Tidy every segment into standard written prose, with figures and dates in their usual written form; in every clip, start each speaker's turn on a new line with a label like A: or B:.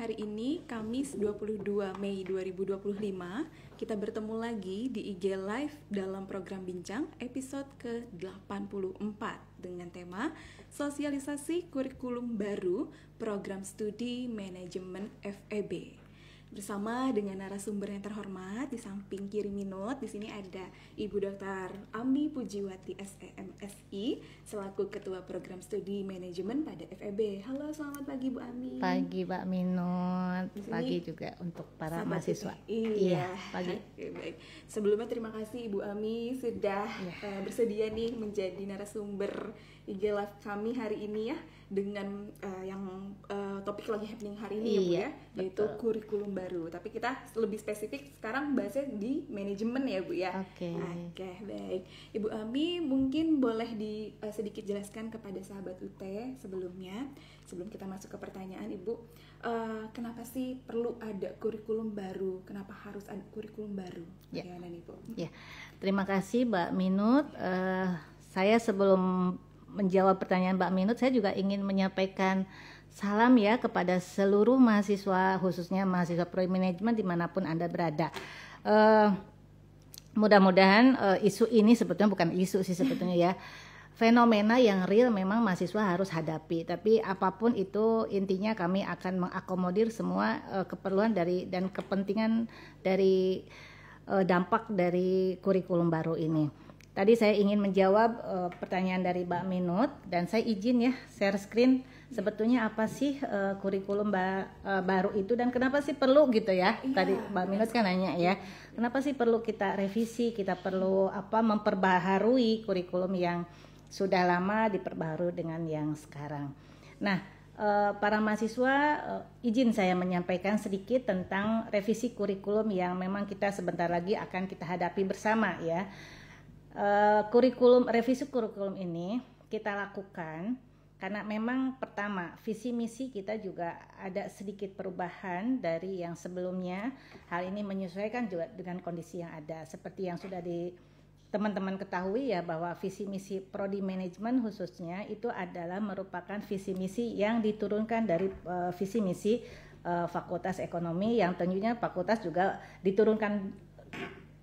A: hari ini Kamis 22 Mei 2025 kita bertemu lagi di IG Live dalam program Bincang episode ke-84 dengan tema Sosialisasi Kurikulum Baru Program Studi Manajemen FEB. Bersama dengan narasumber yang terhormat di samping kiri Minut, di sini ada Ibu Dr. Ami Pujiwati SEMSI selaku Ketua Program Studi Manajemen pada FEB. Halo, selamat pagi Bu Ami.
B: Pagi Mbak Minut, pagi juga untuk para mahasiswa.
A: Iya,
B: pagi.
A: Oke, baik. Sebelumnya terima kasih Ibu Ami sudah bersedia nih menjadi narasumber IG Live kami hari ini ya, dengan yang topik lagi happening hari ini ya Bu ya, yaitu kurikulum baru. Tapi kita lebih spesifik sekarang bahasnya di manajemen ya Bu ya.
B: Oke,
A: baik. Ibu Ami mungkin boleh sedikit jelaskan kepada sahabat UT sebelumnya, sebelum kita masuk ke pertanyaan Ibu, kenapa sih perlu ada kurikulum baru? Kenapa harus ada kurikulum baru? Bagaimana nih Bu?
B: Ya, terima kasih Mbak Minut. Saya sebelum menjawab pertanyaan Mbak Minut, saya juga ingin menyampaikan salam ya kepada seluruh mahasiswa, khususnya mahasiswa Prodi Manajemen dimanapun Anda berada. Mudah-mudahan isu ini sebetulnya bukan isu sih sebetulnya ya, fenomena yang real memang mahasiswa harus hadapi. Tapi apapun itu, intinya kami akan mengakomodir semua keperluan dari dan kepentingan dari dampak dari kurikulum baru ini. Tadi saya ingin menjawab pertanyaan dari Mbak Minut, dan saya izin ya share screen sebetulnya apa sih kurikulum baru itu dan kenapa sih perlu gitu ya. Tadi Mbak Minut kan nanya ya, kenapa sih perlu kita revisi, kita perlu memperbaharui kurikulum yang sudah lama diperbaharui dengan yang sekarang. Nah, para mahasiswa, izin saya menyampaikan sedikit tentang revisi kurikulum yang memang kita sebentar lagi akan kita hadapi bersama ya. Revisi kurikulum ini kita lakukan karena memang pertama visi misi kita juga ada sedikit perubahan dari yang sebelumnya. Hal ini menyesuaikan juga dengan kondisi yang ada, seperti yang sudah teman-teman ketahui ya, bahwa visi misi Prodi Manajemen khususnya itu adalah merupakan visi misi yang diturunkan dari visi misi Fakultas Ekonomi, yang tentunya fakultas juga diturunkan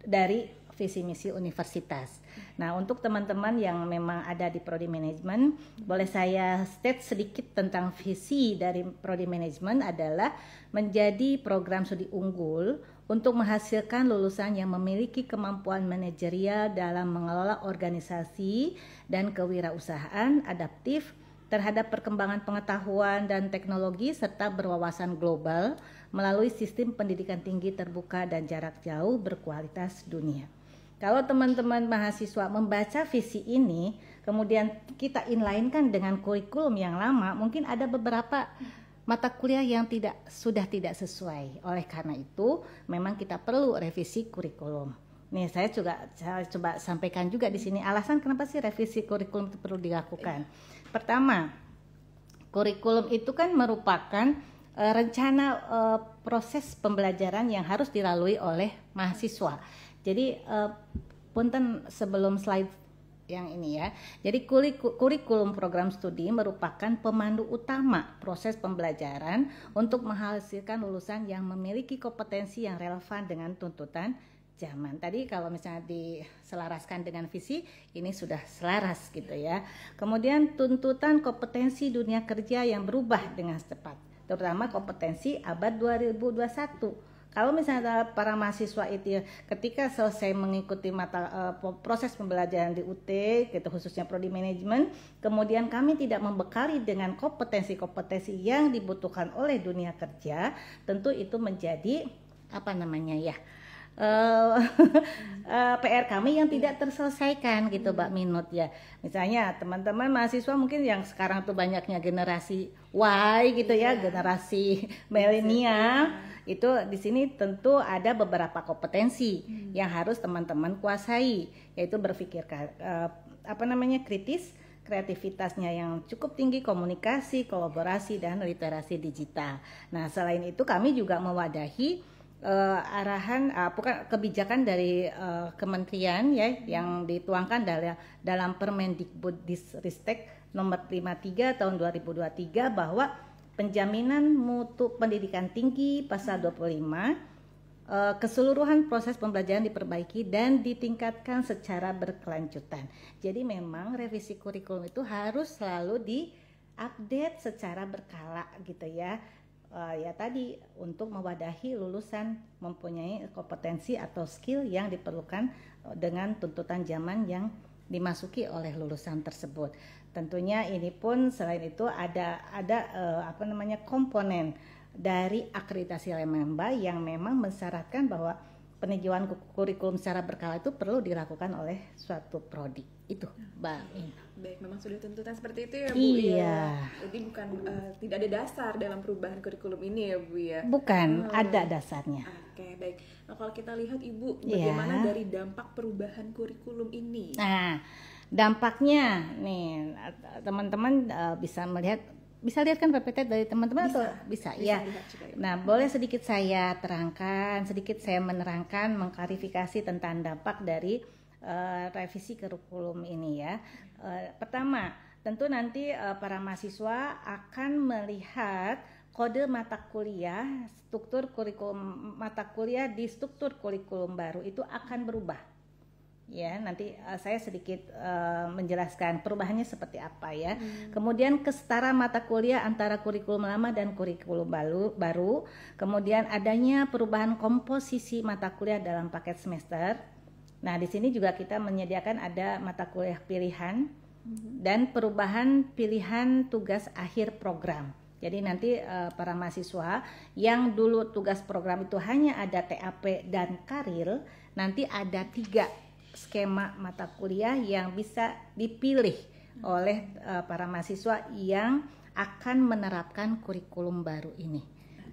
B: dari visi misi universitas. Nah, untuk teman-teman yang memang ada di Prodi Manajemen, boleh saya state sedikit tentang visi dari Prodi Manajemen adalah menjadi program studi unggul untuk menghasilkan lulusan yang memiliki kemampuan manajerial dalam mengelola organisasi dan kewirausahaan adaptif terhadap perkembangan pengetahuan dan teknologi serta berwawasan global melalui sistem pendidikan tinggi terbuka dan jarak jauh berkualitas dunia. Kalau teman-teman mahasiswa membaca visi ini, kemudian kita inline-kan dengan kurikulum yang lama, mungkin ada beberapa mata kuliah yang sudah tidak sesuai. Oleh karena itu, memang kita perlu revisi kurikulum. Nih, saya coba sampaikan juga di sini alasan kenapa sih revisi kurikulum itu perlu dilakukan. Pertama, kurikulum itu kan merupakan rencana proses pembelajaran yang harus dilalui oleh mahasiswa. Jadi punten sebelum slide yang ini ya. Jadi kurikulum program studi merupakan pemandu utama proses pembelajaran untuk menghasilkan lulusan yang memiliki kompetensi yang relevan dengan tuntutan zaman. Tadi kalau misalnya diselaraskan dengan visi, ini sudah selaras gitu ya. Kemudian tuntutan kompetensi dunia kerja yang berubah dengan cepat, terutama kompetensi abad 2021. Kalau misalnya para mahasiswa itu ketika selesai mengikuti proses pembelajaran di UT, gitu, khususnya Prodi Manajemen, kemudian kami tidak membekali dengan kompetensi-kompetensi yang dibutuhkan oleh dunia kerja, tentu itu menjadi PR kami yang tidak terselesaikan gitu Mbak Minut ya. Misalnya teman-teman mahasiswa mungkin yang sekarang tuh banyaknya generasi Y gitu ya, generasi milenial, itu di sini tentu ada beberapa kompetensi yang harus teman-teman kuasai, yaitu berpikir kritis, kreativitasnya yang cukup tinggi, komunikasi, kolaborasi, dan literasi digital. Nah, selain itu kami juga mewadahi kebijakan dari kementerian ya yang dituangkan dalam Permendikbudristek nomor 53 tahun 2023 bahwa penjaminan mutu pendidikan tinggi pasal 25, keseluruhan proses pembelajaran diperbaiki dan ditingkatkan secara berkelanjutan. Jadi memang revisi kurikulum itu harus selalu diupdate secara berkala gitu ya. Ya tadi untuk mewadahi lulusan mempunyai kompetensi atau skill yang diperlukan dengan tuntutan zaman yang dimasuki oleh lulusan tersebut. Tentunya ini pun selain itu ada komponen dari akreditasi Lemba yang memang mensyaratkan bahwa peninjauan kurikulum secara berkala itu perlu dilakukan oleh suatu prodi. Itu, Mbak.
A: Baik, memang sudah tuntutan seperti itu ya, Bu.
B: Iya.
A: Ya. Jadi bukan tidak ada dasar dalam perubahan kurikulum ini ya, Bu ya.
B: Bukan, ada dasarnya.
A: Oke, baik. Nah, kalau kita lihat Ibu, bagaimana dari dampak perubahan kurikulum ini?
B: Nah, dampaknya nih teman-teman bisa lihat kan PPT dari teman-teman atau bisa ya. Nah, boleh sedikit saya terangkan, sedikit saya mengklarifikasi tentang dampak dari revisi kurikulum ini ya. Pertama, tentu nanti para mahasiswa akan melihat kode mata kuliah, struktur kurikulum mata kuliah di struktur kurikulum baru itu akan berubah. Ya, nanti saya sedikit menjelaskan perubahannya seperti apa ya. Kemudian kesetaraan mata kuliah antara kurikulum lama dan kurikulum baru. Kemudian adanya perubahan komposisi mata kuliah dalam paket semester. Nah, di sini juga kita menyediakan ada mata kuliah pilihan dan perubahan pilihan tugas akhir program. Jadi nanti para mahasiswa yang dulu tugas program itu hanya ada TAP dan karir, nanti ada 3 skema mata kuliah yang bisa dipilih oleh para mahasiswa yang akan menerapkan kurikulum baru ini.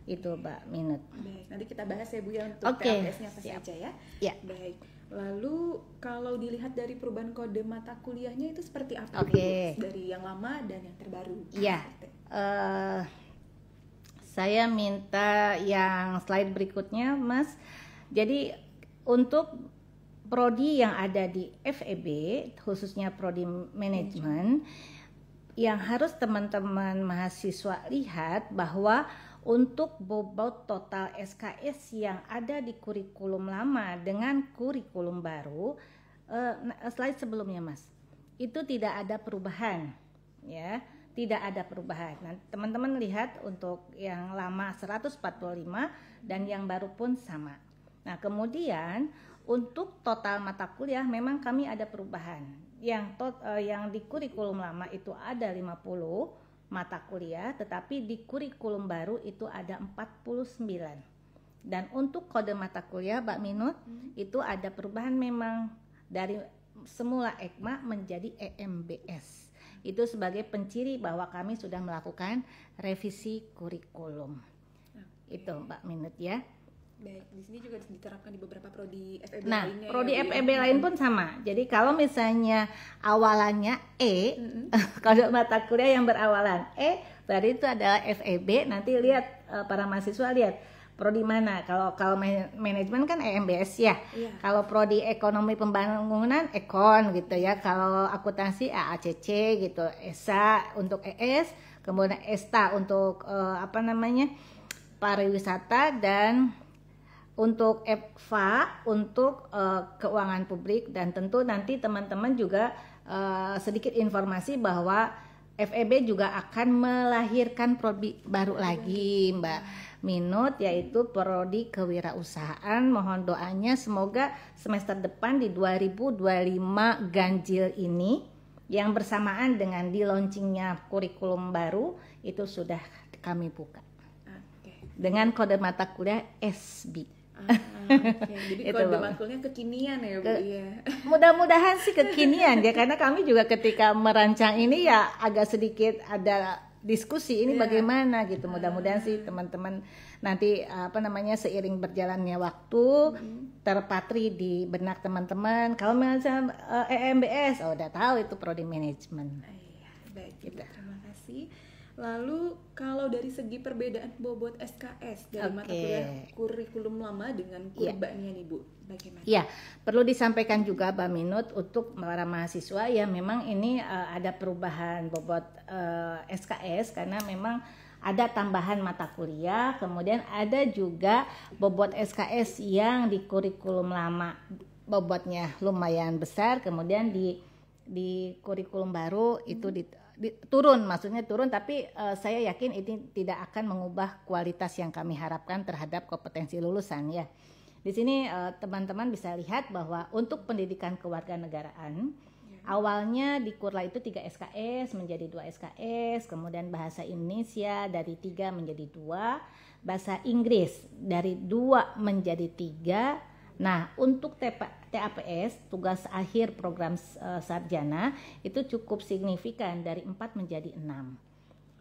B: Itu Mbak Minut.
A: Baik, nanti kita bahas ya Bu ya untuk TAPS-nya apa saja ya.
B: Ya.
A: Baik. Lalu kalau dilihat dari perubahan kode mata kuliahnya itu seperti apa Bu? Dari yang lama dan yang terbaru?
B: Iya. Saya minta yang slide berikutnya, Mas. Jadi untuk prodi yang ada di FEB, khususnya prodi manajemen, yang harus teman-teman mahasiswa lihat bahwa untuk bobot total SKS yang ada di kurikulum lama dengan kurikulum baru, slide sebelumnya Mas, itu tidak ada perubahan, ya, tidak ada perubahan. Nah, teman-teman lihat untuk yang lama 145 dan yang baru pun sama. Nah, kemudian untuk total mata kuliah memang kami ada perubahan. Yang di kurikulum lama itu ada 50 mata kuliah, tetapi di kurikulum baru itu ada 49. Dan untuk kode mata kuliah Mbak Minut itu ada perubahan memang dari semula EKMA menjadi EMBS. Itu sebagai penciri bahwa kami sudah melakukan revisi kurikulum. Itu Mbak Minut ya.
A: Baik, di sini juga diterapkan di beberapa prodi FEB
B: Nah,
A: lainnya.
B: prodi FEB lain pun sama. Jadi kalau misalnya awalannya E, kode mata kuliah yang berawalan E, berarti itu adalah FEB. Nanti lihat para mahasiswa lihat prodi mana. Kalau manajemen kan EMBS ya. Iya. Kalau prodi ekonomi pembangunan Ekon gitu ya. Kalau akuntansi AACC gitu. ESA untuk ES, kemudian ESTA untuk pariwisata, dan untuk EPFA untuk keuangan publik. Dan tentu nanti teman-teman juga sedikit informasi bahwa FEB juga akan melahirkan prodi baru lagi Mbak Minut, yaitu prodi kewirausahaan. Mohon doanya semoga semester depan di 2025 ganjil ini yang bersamaan dengan di launchingnya kurikulum baru itu sudah kami buka. Dengan kode mata kuliah SB.
A: Jadi kode makulnya kekinian ya Bu ya.
B: Mudah-mudahan sih kekinian ya, karena kami juga ketika merancang ini ya agak sedikit ada diskusi ini bagaimana gitu. Mudah-mudahan sih teman-teman nanti seiring berjalannya waktu terpatri di benak teman-teman. Kalau misalnya EMBS, udah tahu itu prodi manajemen.
A: Baik, gitu. Terima kasih. Lalu kalau dari segi perbedaan bobot SKS dari mata kuliah kurikulum lama dengan kurbanya nih Bu, bagaimana? Iya,
B: perlu disampaikan juga Mbak Minut untuk para mahasiswa ya, memang ini ada perubahan bobot SKS karena memang ada tambahan mata kuliah, kemudian ada juga bobot SKS yang di kurikulum lama bobotnya lumayan besar, kemudian di kurikulum baru itu turun, maksudnya turun, tapi saya yakin ini tidak akan mengubah kualitas yang kami harapkan terhadap kompetensi lulusan ya. Di sini teman-teman bisa lihat bahwa untuk pendidikan kewarganegaraan awalnya di Kurla itu 3 SKS menjadi 2 SKS, kemudian bahasa Indonesia dari 3 menjadi 2, bahasa Inggris dari 2 menjadi 3. Nah, untuk TAPS, tugas akhir program sarjana, itu cukup signifikan dari 4 menjadi 6.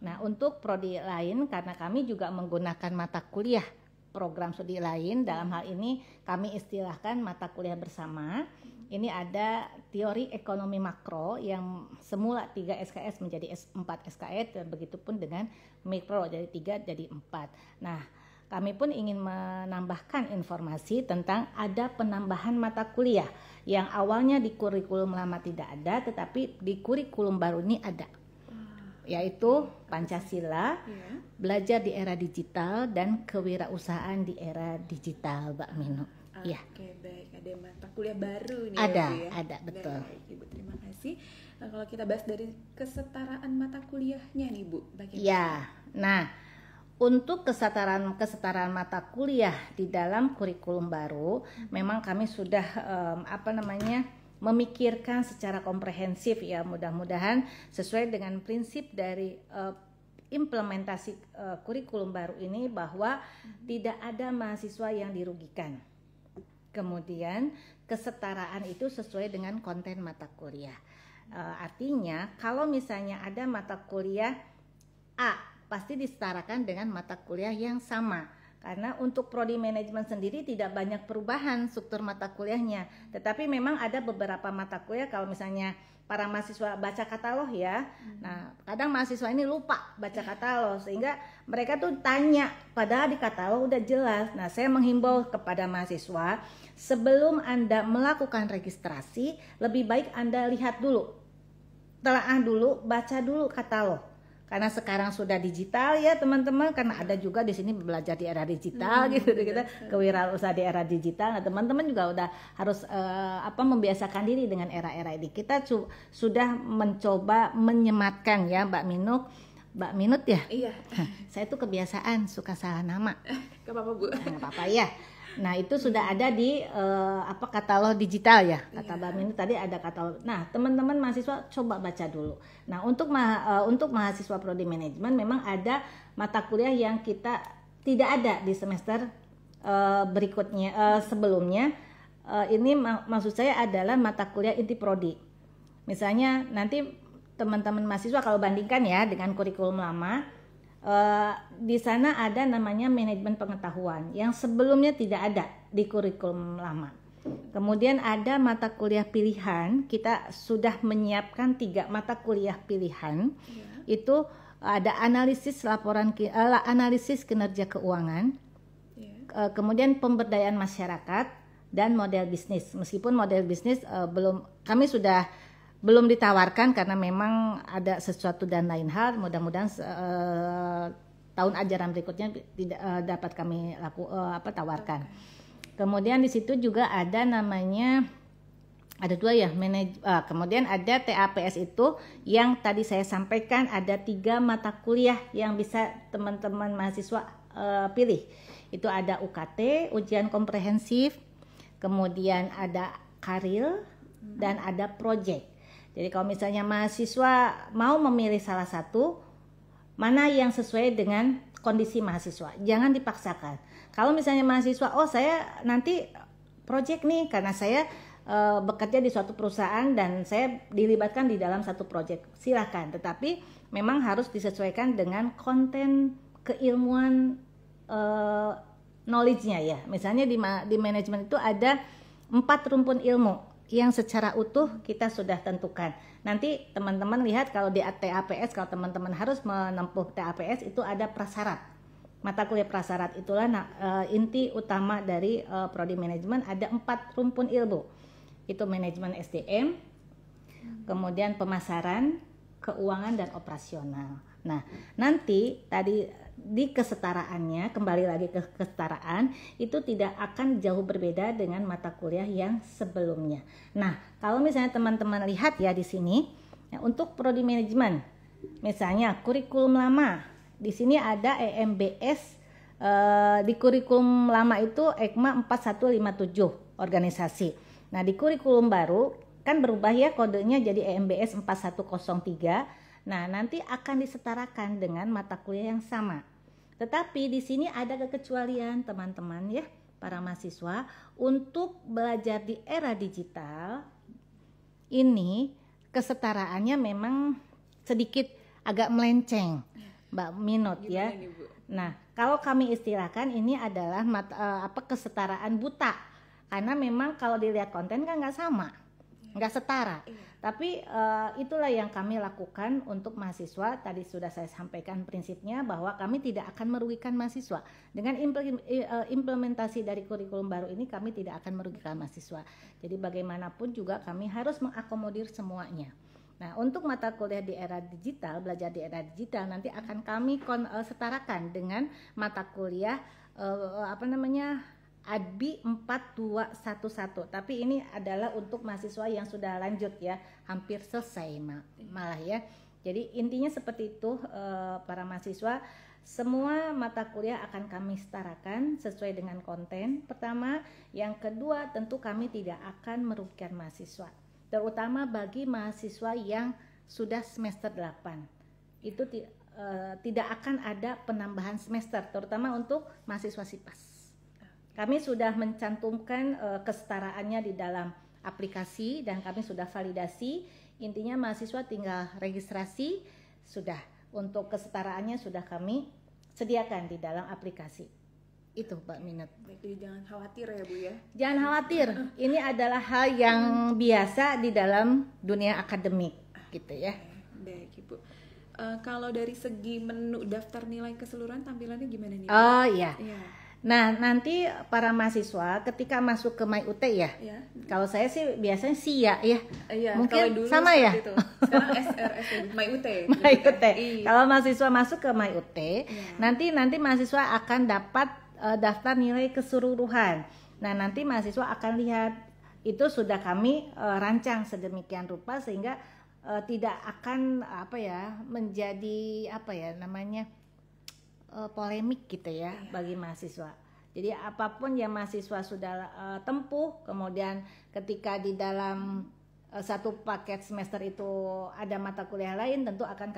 B: Nah, untuk prodi lain, karena kami juga menggunakan mata kuliah program studi lain, dalam hal ini kami istilahkan mata kuliah bersama. Ini ada teori ekonomi makro yang semula 3 SKS menjadi 4 SKS, dan begitupun dengan mikro dari 3 jadi 4. Nah, kami pun ingin menambahkan informasi tentang ada penambahan mata kuliah yang awalnya di kurikulum lama tidak ada, tetapi di kurikulum baru ini ada, yaitu Pancasila, belajar di era digital, dan kewirausahaan di era digital, Mbak Minu. Ya.
A: Oke, baik. Ada mata kuliah baru nih.
B: Ada, betul.
A: Baik, Ibu, terima kasih. Nah, kalau kita bahas dari kesetaraan mata kuliahnya nih, Bu, bagaimana?
B: Ya, nah untuk kesetaraan mata kuliah di dalam kurikulum baru, memang kami sudah memikirkan secara komprehensif ya, mudah-mudahan sesuai dengan prinsip dari implementasi kurikulum baru ini, bahwa tidak ada mahasiswa yang dirugikan. Kemudian kesetaraan itu sesuai dengan konten mata kuliah. Artinya kalau misalnya ada mata kuliah A, pasti disetarakan dengan mata kuliah yang sama. Karena untuk prodi manajemen sendiri tidak banyak perubahan struktur mata kuliahnya. Tetapi memang ada beberapa mata kuliah, kalau misalnya para mahasiswa baca katalog ya. Nah, kadang mahasiswa ini lupa baca katalog, sehingga mereka tuh tanya, padahal di katalog udah jelas. Nah, saya menghimbau kepada mahasiswa, sebelum Anda melakukan registrasi, lebih baik Anda lihat dulu, telaah dulu, baca dulu katalog. Karena sekarang sudah digital ya teman-teman, karena ada juga di sini belajar di era digital gitu, kita kewirausahaan di era digital. Nah, teman-teman juga udah harus membiasakan diri dengan era-era ini. Kita sudah mencoba menyematkan ya, Mbak Minut ya.
A: Iya.
B: Saya tuh kebiasaan suka salah nama.
A: Gak apa-apa, Bu.
B: Nggak apa-apa ya. Nah, itu sudah ada di katalog digital ya. Kata Mbak Minut tadi ada katalog. Nah, teman-teman mahasiswa coba baca dulu. Nah, untuk mahasiswa prodi manajemen memang ada mata kuliah yang kita tidak ada di semester berikutnya, sebelumnya. Ini maksud saya adalah mata kuliah inti prodi. Misalnya nanti teman-teman mahasiswa kalau bandingkan ya dengan kurikulum lama, di sana ada namanya manajemen pengetahuan yang sebelumnya tidak ada di kurikulum lama. Kemudian ada mata kuliah pilihan, kita sudah menyiapkan 3 mata kuliah pilihan. Itu ada analisis analisis kinerja keuangan, kemudian pemberdayaan masyarakat, dan model bisnis. Meskipun model bisnis belum ditawarkan karena memang ada sesuatu dan lain hal. Mudah-mudahan tahun ajaran berikutnya tidak dapat kami tawarkan. Kemudian di situ juga ada namanya, ada 2 ya, kemudian ada TAPS itu yang tadi saya sampaikan, ada 3 mata kuliah yang bisa teman-teman mahasiswa pilih. Itu ada UKT, ujian komprehensif, kemudian ada karir, dan ada project. Jadi kalau misalnya mahasiswa mau memilih salah satu, mana yang sesuai dengan kondisi mahasiswa, jangan dipaksakan. Kalau misalnya mahasiswa, saya nanti project nih karena saya bekerja di suatu perusahaan dan saya dilibatkan di dalam satu project, silakan. Tetapi memang harus disesuaikan dengan konten keilmuan knowledge-nya ya. Misalnya di manajemen itu ada 4 rumpun ilmu yang secara utuh kita sudah tentukan. Nanti teman-teman lihat kalau di TAPS, kalau teman-teman harus menempuh TAPS itu ada prasyarat. Mata kuliah prasyarat itulah inti utama dari prodi manajemen, ada 4 rumpun ilmu. Itu manajemen SDM, kemudian pemasaran, keuangan, dan operasional. Nah, nanti tadi di kesetaraannya, kembali lagi ke kesetaraan, itu tidak akan jauh berbeda dengan mata kuliah yang sebelumnya. Nah, kalau misalnya teman-teman lihat ya di sini, ya, untuk prodi manajemen, misalnya kurikulum lama, di sini ada EMBS, di kurikulum lama itu EKMA 4157 organisasi. Nah, di kurikulum baru kan berubah ya kodenya jadi EMBS 4103. Nah, nanti akan disetarakan dengan mata kuliah yang sama. Tetapi di sini ada kekecualian teman-teman ya, para mahasiswa, untuk belajar di era digital ini kesetaraannya memang sedikit agak melenceng, Mbak Minot ya.
A: Gimana nih, Bu?
B: Nah, kalau kami istilahkan ini adalah kesetaraan buta, karena memang kalau dilihat konten kan nggak sama, nggak setara. Tapi itulah yang kami lakukan untuk mahasiswa. Tadi sudah saya sampaikan prinsipnya bahwa kami tidak akan merugikan mahasiswa. Dengan implementasi dari kurikulum baru ini kami tidak akan merugikan mahasiswa. Jadi bagaimanapun juga kami harus mengakomodir semuanya. Nah, untuk mata kuliah di era digital, belajar di era digital nanti akan kami setarakan dengan mata kuliah ADBI 4211, tapi ini adalah untuk mahasiswa yang sudah lanjut ya, hampir selesai malah ya. Jadi intinya seperti itu, para mahasiswa, semua mata kuliah akan kami setarakan sesuai dengan konten. Pertama, yang kedua tentu kami tidak akan merugikan mahasiswa, terutama bagi mahasiswa yang sudah semester 8. Itu tidak akan ada penambahan semester, terutama untuk mahasiswa SIPAS. Kami sudah mencantumkan kesetaraannya di dalam aplikasi dan kami sudah validasi. Intinya mahasiswa tinggal registrasi, sudah untuk kesetaraannya sudah kami sediakan di dalam aplikasi. Itu Mbak Minot.
A: Jadi jangan khawatir ya Bu ya.
B: Jangan khawatir, ini adalah hal yang biasa di dalam dunia akademik gitu ya.
A: Baik Ibu. Kalau dari segi menu daftar nilai keseluruhan tampilannya gimana nih Bu?
B: Oh iya.
A: Iya.
B: Nah, nanti para mahasiswa ketika masuk ke MyUT ya. Kalau saya sih biasanya SIA ya.
A: Iya,
B: mungkin
A: dulu
B: sama ya.
A: Itu. Sekarang SRS MyUT.
B: MyUT.
A: Iya.
B: Kalau mahasiswa masuk ke MyUT, nanti mahasiswa akan dapat daftar nilai keseluruhan. Nah, nanti mahasiswa akan lihat itu sudah kami rancang sedemikian rupa sehingga tidak akan menjadi polemik gitu ya bagi mahasiswa. Jadi apapun yang mahasiswa sudah tempuh, kemudian ketika di dalam satu paket semester itu ada mata kuliah lain, tentu akan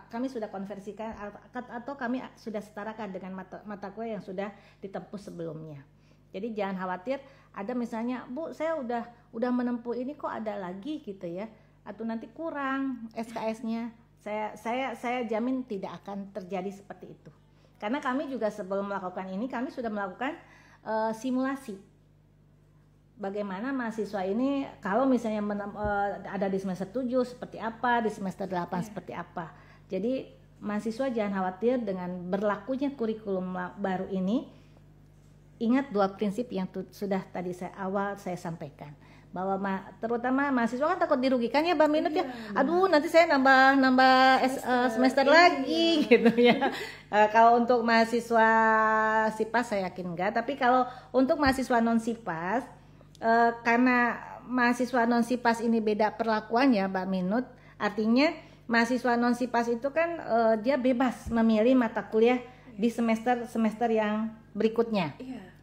B: kami sudah konversikan atau kami sudah setarakan dengan mata kuliah yang sudah ditempuh sebelumnya. Jadi jangan khawatir ada misalnya, Bu, saya udah menempuh ini kok ada lagi gitu ya, atau nanti kurang SKS-nya. Saya jamin tidak akan terjadi seperti itu. Karena kami juga sebelum melakukan ini, kami sudah melakukan simulasi. Bagaimana mahasiswa ini kalau misalnya ada di semester 7 seperti apa, di semester 8 seperti apa. Jadi mahasiswa jangan khawatir dengan berlakunya kurikulum baru ini. Ingat dua prinsip yang sudah tadi saya sampaikan. Bahwa terutama mahasiswa kan takut dirugikan ya Mbak Minot ya. Aduh, nanti saya nambah semester lagi gitu ya. Kalau untuk mahasiswa SIPAS saya yakin enggak, tapi kalau untuk mahasiswa non SIPAS karena mahasiswa non SIPAS ini beda perlakuannya Mbak Minot, artinya mahasiswa non SIPAS itu kan dia bebas memilih mata kuliah di semester yang berikutnya.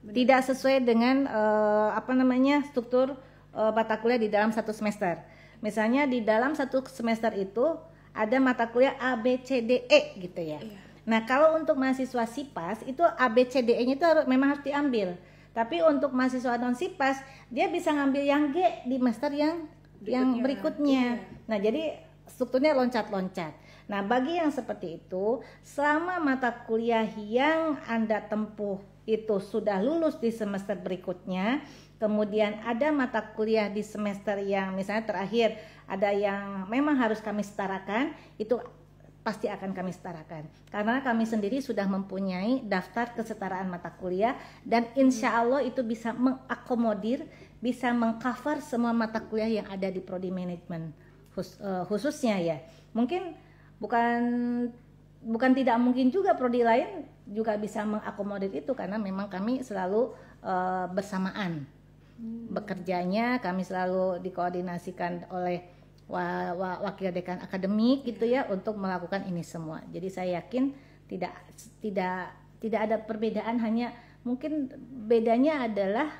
B: Tidak sesuai dengan struktur mata kuliah di dalam satu semester. Misalnya di dalam satu semester itu ada mata kuliah A, B, C, D, E gitu ya. Nah, kalau untuk mahasiswa SIPAS itu A, B, C, D, E-nya itu memang harus diambil. Tapi untuk mahasiswa non SIPAS dia bisa ngambil yang G di master yang berikutnya. Nah, jadi strukturnya loncat-loncat. Nah, bagi yang seperti itu, selama mata kuliah yang Anda tempuh itu sudah lulus di semester berikutnya, kemudian ada mata kuliah di semester yang misalnya terakhir ada yang memang harus kami setarakan, itu pasti akan kami setarakan. Karena kami sendiri sudah mempunyai daftar kesetaraan mata kuliah dan insya Allah itu bisa mengakomodir, bisa mengcover semua mata kuliah yang ada di prodi manajemen khususnya ya. Mungkin bukan tidak mungkin juga prodi lain juga bisa mengakomodir itu, karena memang kami selalu bersamaan bekerjanya, kami selalu dikoordinasikan oleh wakil dekan akademik gitu ya untuk melakukan ini semua. Jadi saya yakin tidak ada perbedaan, hanya mungkin bedanya adalah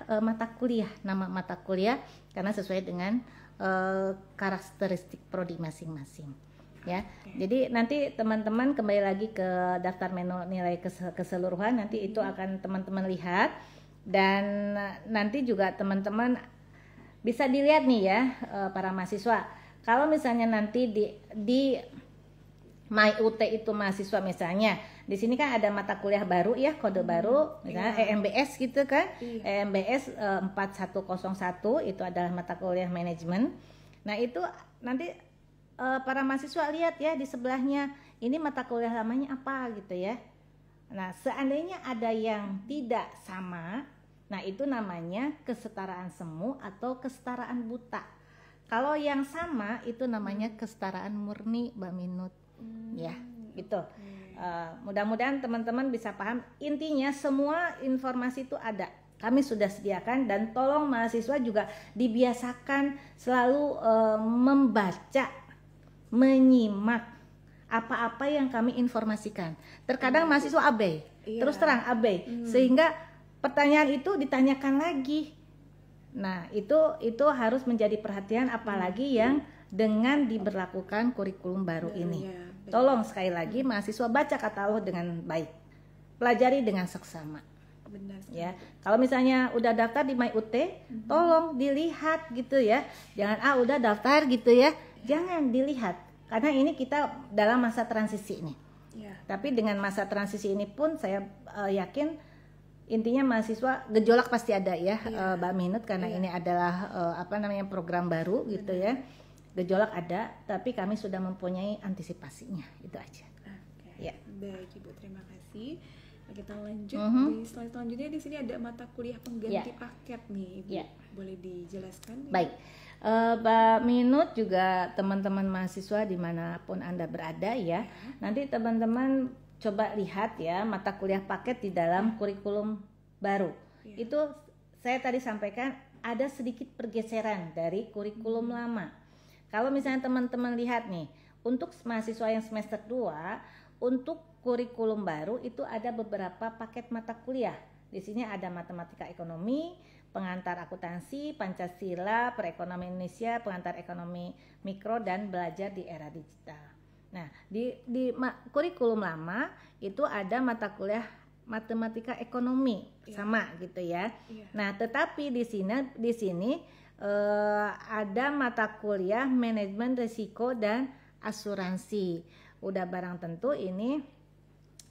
B: nama mata kuliah karena sesuai dengan karakteristik prodi masing-masing ya. Jadi nanti teman-teman kembali lagi ke daftar menu nilai keseluruhan, nanti itu akan teman-teman lihat, dan nanti juga teman-teman bisa dilihat nih ya para mahasiswa. Kalau misalnya nanti di MyUT itu mahasiswa misalnya di sini kan ada mata kuliah baru ya, kode baru misalnya EMBS gitu kan. EMBS 4101 itu adalah mata kuliah manajemen. Nah itu nanti para mahasiswa lihat ya di sebelahnya, ini mata kuliah lamanya apa gitu ya. Nah seandainya ada yang tidak sama, nah itu namanya kesetaraan semu atau kesetaraan buta. Kalau yang sama itu namanya kesetaraan murni, Mbak Minut. Ya gitu. Mudah-mudahan teman-teman bisa paham. Intinya semua informasi itu ada, kami sudah sediakan, dan tolong mahasiswa juga dibiasakan selalu membaca, menyimak apa-apa yang kami informasikan. Terkadang mahasiswa abai, terus terang abai, sehingga pertanyaan itu ditanyakan lagi. Nah itu harus menjadi perhatian, apalagi yang dengan diberlakukan kurikulum baru ini. Tolong sekali lagi mahasiswa baca katalog dengan baik, pelajari dengan seksama.
A: Benar.
B: Ya, kalau misalnya udah daftar di MyUT, tolong dilihat gitu ya. Jangan udah daftar gitu ya, jangan dilihat, karena ini kita dalam masa transisi nih. Tapi dengan masa transisi ini pun saya yakin intinya mahasiswa gejolak pasti ada ya, Mbak Minut, karena ini adalah program baru gitu ya. Gejolak ada, tapi kami sudah mempunyai antisipasinya, itu aja.
A: Ya. Baik Ibu, terima kasih. Kita lanjut di slide selanjutnya. Di sini ada mata kuliah pengganti paket nih, Ibu. Boleh dijelaskan?
B: Baik, Mbak Minut juga teman-teman mahasiswa dimanapun Anda berada ya. Nanti teman-teman coba lihat ya mata kuliah paket di dalam kurikulum baru. Itu saya tadi sampaikan ada sedikit pergeseran dari kurikulum lama. Kalau misalnya teman-teman lihat nih, untuk mahasiswa yang semester 2, untuk kurikulum baru itu ada beberapa paket mata kuliah. Di sini ada matematika ekonomi, pengantar akuntansi, Pancasila, perekonomian Indonesia, pengantar ekonomi mikro, dan belajar di era digital. Nah, di kurikulum lama itu ada mata kuliah matematika ekonomi sama gitu ya. Nah, tetapi di sini ada mata kuliah manajemen risiko dan asuransi. Udah barang tentu ini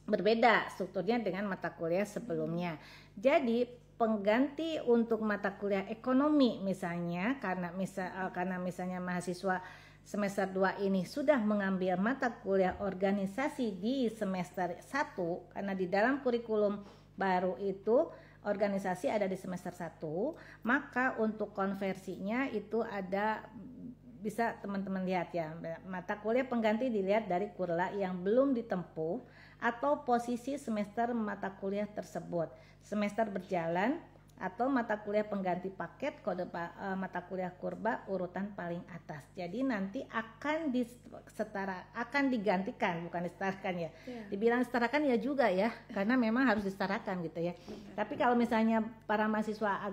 B: berbeda strukturnya dengan mata kuliah sebelumnya. Jadi pengganti untuk mata kuliah ekonomi misalnya, karena misalnya mahasiswa semester 2 ini sudah mengambil mata kuliah organisasi di semester 1, karena di dalam kurikulum baru itu organisasi ada di semester 1, maka untuk konversinya itu ada, bisa teman-teman lihat ya, mata kuliah pengganti dilihat dari kurla yang belum ditempuh atau posisi semester mata kuliah tersebut, semester berjalan, atau mata kuliah pengganti paket kode mata kuliah kurba urutan paling atas. Jadi nanti akan digantikan, bukan disetarakan ya. Dibilang disetarakan ya juga ya, karena memang harus disetarakan gitu ya. Tapi kalau misalnya para mahasiswa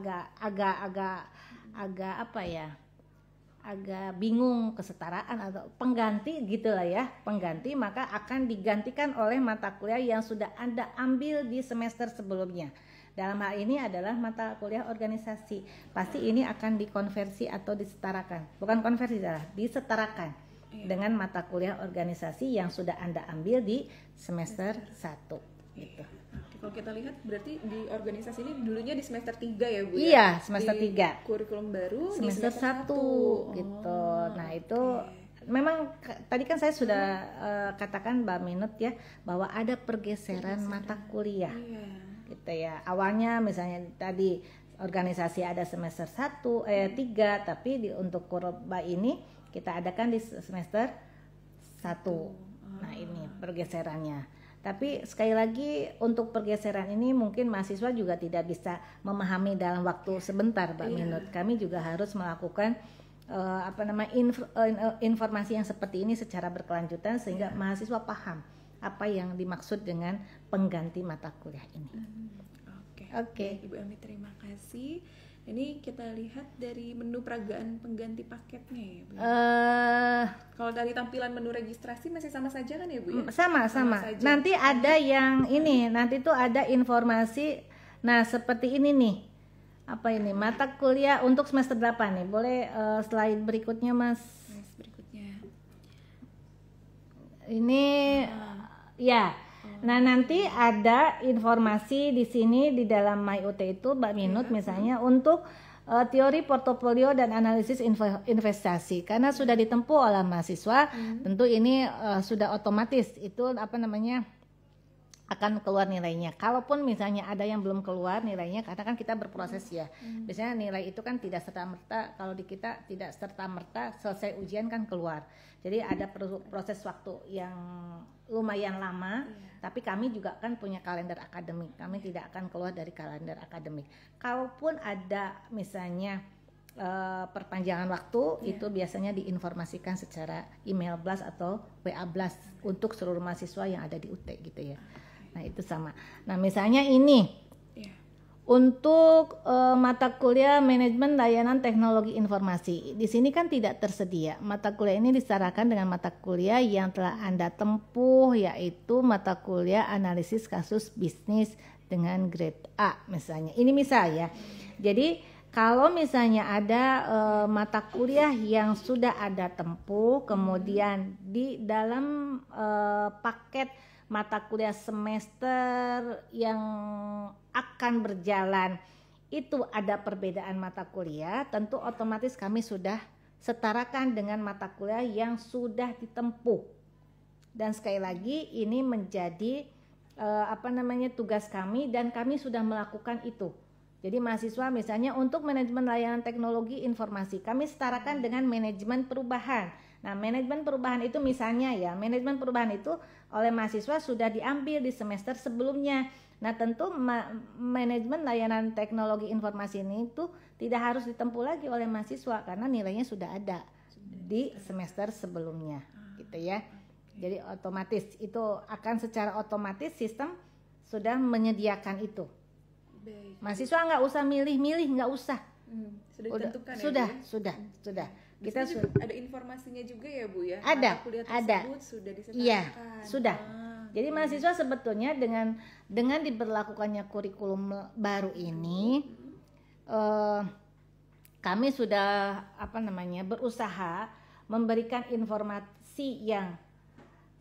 B: agak bingung kesetaraan atau pengganti gitulah ya, pengganti, maka akan digantikan oleh mata kuliah yang sudah Anda ambil di semester sebelumnya. Dalam hal ini adalah mata kuliah organisasi. Pasti ini akan dikonversi atau disetarakan. Bukan konversi, disetarakan dengan mata kuliah organisasi yang sudah Anda ambil di semester 1 gitu.
A: Kalau kita lihat berarti di organisasi ini dulunya di semester 3 ya Bu?
B: Iya, semester 3.
A: Kurikulum baru
B: semester 1 gitu. Nah, itu memang tadi kan saya sudah katakan Mbak Minut ya, bahwa ada pergeseran mata kuliah. Gitu ya. Awalnya misalnya tadi organisasi ada semester 3, tapi untuk kurba ini kita adakan di semester 1 Nah ini pergeserannya. Tapi sekali lagi untuk pergeseran ini mungkin mahasiswa juga tidak bisa memahami dalam waktu sebentar, Mbak Minut. Kami juga harus melakukan informasi yang seperti ini secara berkelanjutan sehingga mahasiswa paham apa yang dimaksud dengan pengganti mata kuliah ini.
A: Oke. Ibu Emi, terima kasih. Ini kita lihat dari menu peragaan pengganti paketnya ya, Bu. Kalau dari tampilan menu registrasi masih sama saja kan ya, Bu? Ya?
B: Sama. Nanti ada yang ini, nanti tuh ada informasi. Nah, seperti ini nih. Apa ini? Mata kuliah untuk semester 8 nih. Boleh slide berikutnya, Mas?
A: Berikutnya.
B: Ini ya. Nah, nanti ada informasi di sini di dalam MyUT itu, Mbak Minut, misalnya untuk teori portofolio dan analisis investasi. Karena sudah ditempuh oleh mahasiswa, tentu ini sudah otomatis itu akan keluar nilainya. Kalaupun misalnya ada yang belum keluar nilainya, karena kan kita berproses ya. Biasanya nilai itu kan tidak serta-merta, kalau di kita tidak serta-merta selesai ujian kan keluar. Jadi ada proses waktu yang lumayan lama, tapi kami juga kan punya kalender akademik. Kami tidak akan keluar dari kalender akademik. Kalaupun ada misalnya perpanjangan waktu, itu biasanya diinformasikan secara email blast atau WA blast untuk seluruh mahasiswa yang ada di UT gitu ya. Nah itu sama. Nah misalnya ini untuk mata kuliah manajemen layanan teknologi informasi. Di sini kan tidak tersedia. Mata kuliah ini disetarakan dengan mata kuliah yang telah Anda tempuh, yaitu mata kuliah analisis kasus bisnis dengan grade A misalnya. Ini misalnya. Jadi kalau misalnya ada mata kuliah yang sudah Anda tempuh, kemudian di dalam paket mata kuliah semester yang akan berjalan itu ada perbedaan mata kuliah, tentu otomatis kami sudah setarakan dengan mata kuliah yang sudah ditempuh. Dan sekali lagi ini menjadi tugas kami dan kami sudah melakukan itu. Jadi mahasiswa misalnya untuk manajemen layanan teknologi informasi kami setarakan dengan manajemen perubahan. Nah, manajemen perubahan itu misalnya ya, manajemen perubahan itu oleh mahasiswa sudah diambil di semester sebelumnya. Nah, tentu manajemen layanan teknologi informasi ini itu tidak harus ditempuh lagi oleh mahasiswa karena nilainya sudah ada di semester sebelumnya, gitu ya. Jadi otomatis itu akan secara otomatis sistem sudah menyediakan itu. Mahasiswa nggak usah milih-milih, nggak usah.
A: Sudah ditentukan
B: sudah.
A: Kita ada informasinya juga ya Bu ya.
B: Ada.
A: Sudah disertakan.
B: Iya, sudah. Jadi mahasiswa sebetulnya dengan diberlakukannya kurikulum baru ini, kami sudah berusaha memberikan informasi yang